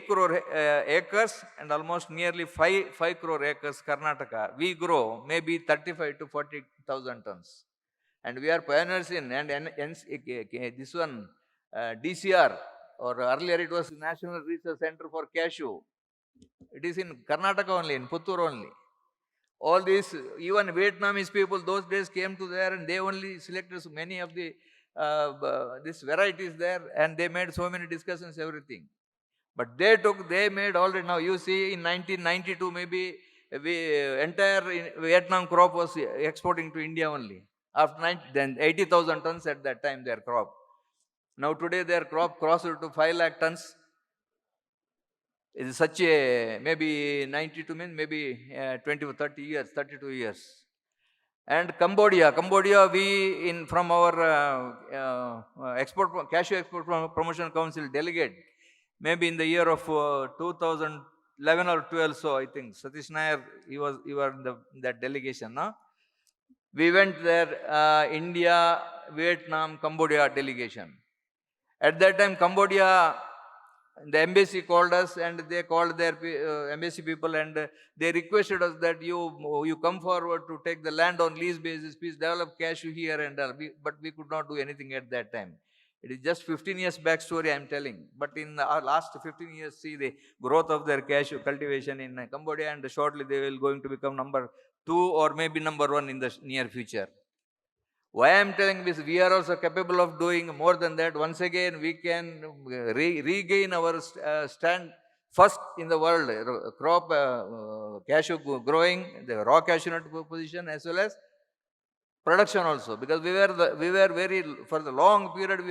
crore acres and almost nearly 5 crore acres Karnataka. We grow maybe 35 to 40,000 tons. And we are pioneers in, this one, DCR, or earlier it was National Research Center for Cashew. It is in Karnataka only, in Puttur only. All these, even Vietnamese people, those days came to there and they only selected so many of the these varieties there, and they made so many discussions, everything. But they made already. Now you see, in 1992 maybe entire Vietnam crop was exporting to India only. After then 80,000 tons at that time their crop. Now today their crop crossed to 5 lakh tons. It is such a, maybe 92 means maybe 20 or 30 years, 32 years. And Cambodia, we from our Cashew Export Promotion Council delegate, maybe in the year of 2011 or 12, so I think Satish Nair, you were in that delegation, no? We went there, India, Vietnam, Cambodia delegation. At that time, Cambodia, the embassy called us, and they called their embassy people, and they requested us that you come forward to take the land on lease basis, please develop cashew here and all. But we could not do anything at that time. It is just 15 years back story I am telling. But in the last 15 years, see the growth of their cashew cultivation in Cambodia, and shortly they will going to become number 2 or maybe number 1 in the near future. Why I am telling this, we are also capable of doing more than that. Once again, we can regain our stand first in the world, crop cashew growing, the raw cashewnut position, as well as production also, because we were very, for the long period,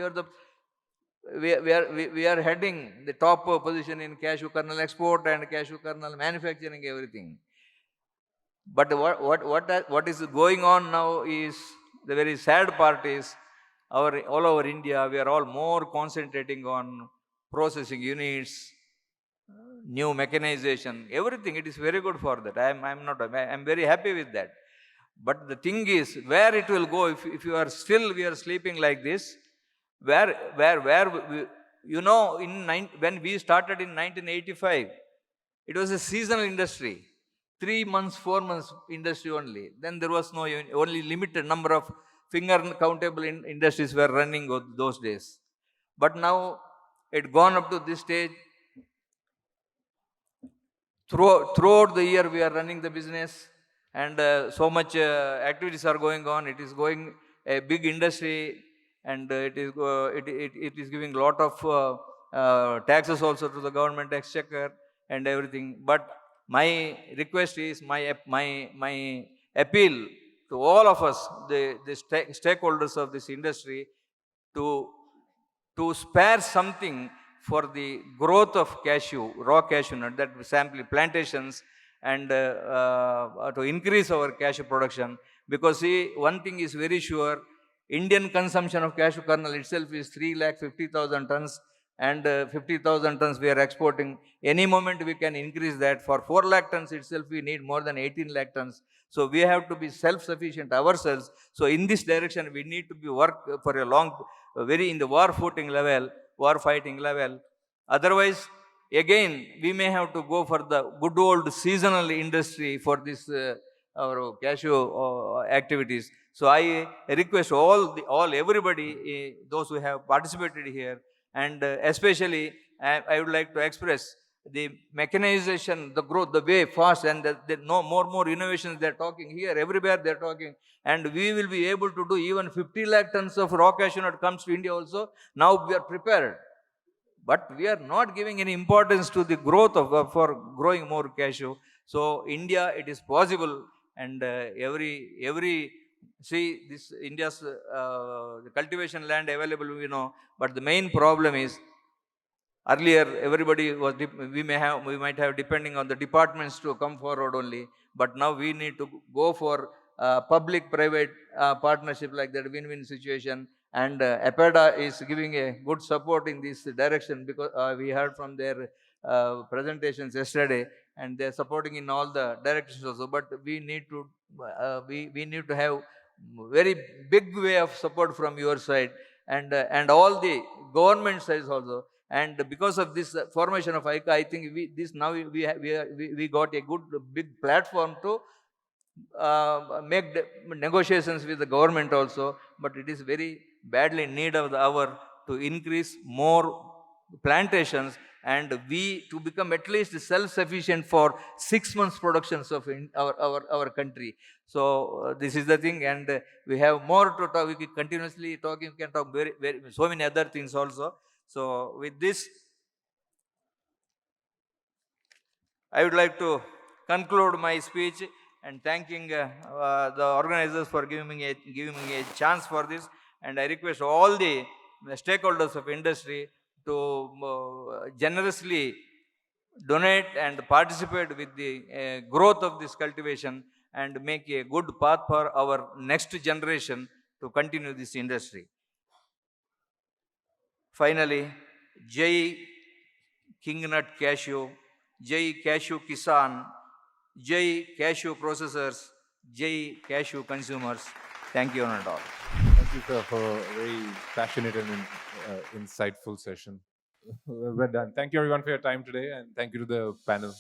we are heading the top position in cashew kernel export and cashew kernel manufacturing, everything. But what is going on now is, the very sad part is, all over India, we are all more concentrating on processing units, new mechanization, everything. It is very good for that. I am very happy with that. But the thing is, where it will go if we are sleeping like this, where when we started in 1985, it was a seasonal industry. 3 months, 4 months industry only. Then there was only limited number of finger countable industries were running those days. But now it gone up to this stage. Throughout the year we are running the business, and so much activities are going on. It is going a big industry, and it is giving a lot of taxes also to the government exchequer and everything. But my request is, my appeal to all of us, the stakeholders of this industry, to spare something for the growth of cashew, raw cashew nut, that sample plantations, and to increase our cashew production. Because see, one thing is very sure, Indian consumption of cashew kernel itself is 350,000 tons, and 50,000 tons we are exporting. Any moment we can increase that. For 4 lakh tons itself, we need more than 18 lakh tons. So we have to be self-sufficient ourselves. So in this direction, we need to be work for a long, very in the war fighting level. Otherwise, again, we may have to go for the good old seasonal industry for this our cashew activities. So I request everybody, those who have participated here, and especially I would like to express the mechanization, the growth, the way fast, and more innovations they're talking here, everywhere they're talking. And we will be able to do even 50 lakh tons of raw cashew nut comes to India also. Now we are prepared. But we are not giving any importance to the growth for growing more cashew. So India, it is possible, and every See, this India's the cultivation land available, but the main problem is earlier everybody was we might have depending on the departments to come forward only, but now we need to go for public private partnership like that win-win situation, and APEDA is giving a good support in this direction, because we heard from their presentations yesterday, and they're supporting in all the directions also, but we need to we need to have very big way of support from your side, and all the government sides also. And because of this formation of AICA, I think we got a good big platform to make negotiations with the government also. But it is very badly in need of the hour to increase more plantations, and we to become at least self-sufficient for 6 months productions of our country. So this is the thing, and we have more to talk. We can continuously talking. We can talk very so many other things also. So with this, I would like to conclude my speech and thanking the organizers for giving me a chance for this. And I request all the stakeholders of industry to generously donate and participate with the growth of this cultivation, and make a good path for our next generation to continue this industry. Finally, Jai Kingnut Cashew, Jai Cashew Kisan, Jai Cashew Processors, Jai Cashew Consumers. Thank you and all. Thank you, sir, for a very passionate and insightful session. Well done. Thank you, everyone, for your time today, and thank you to the panel.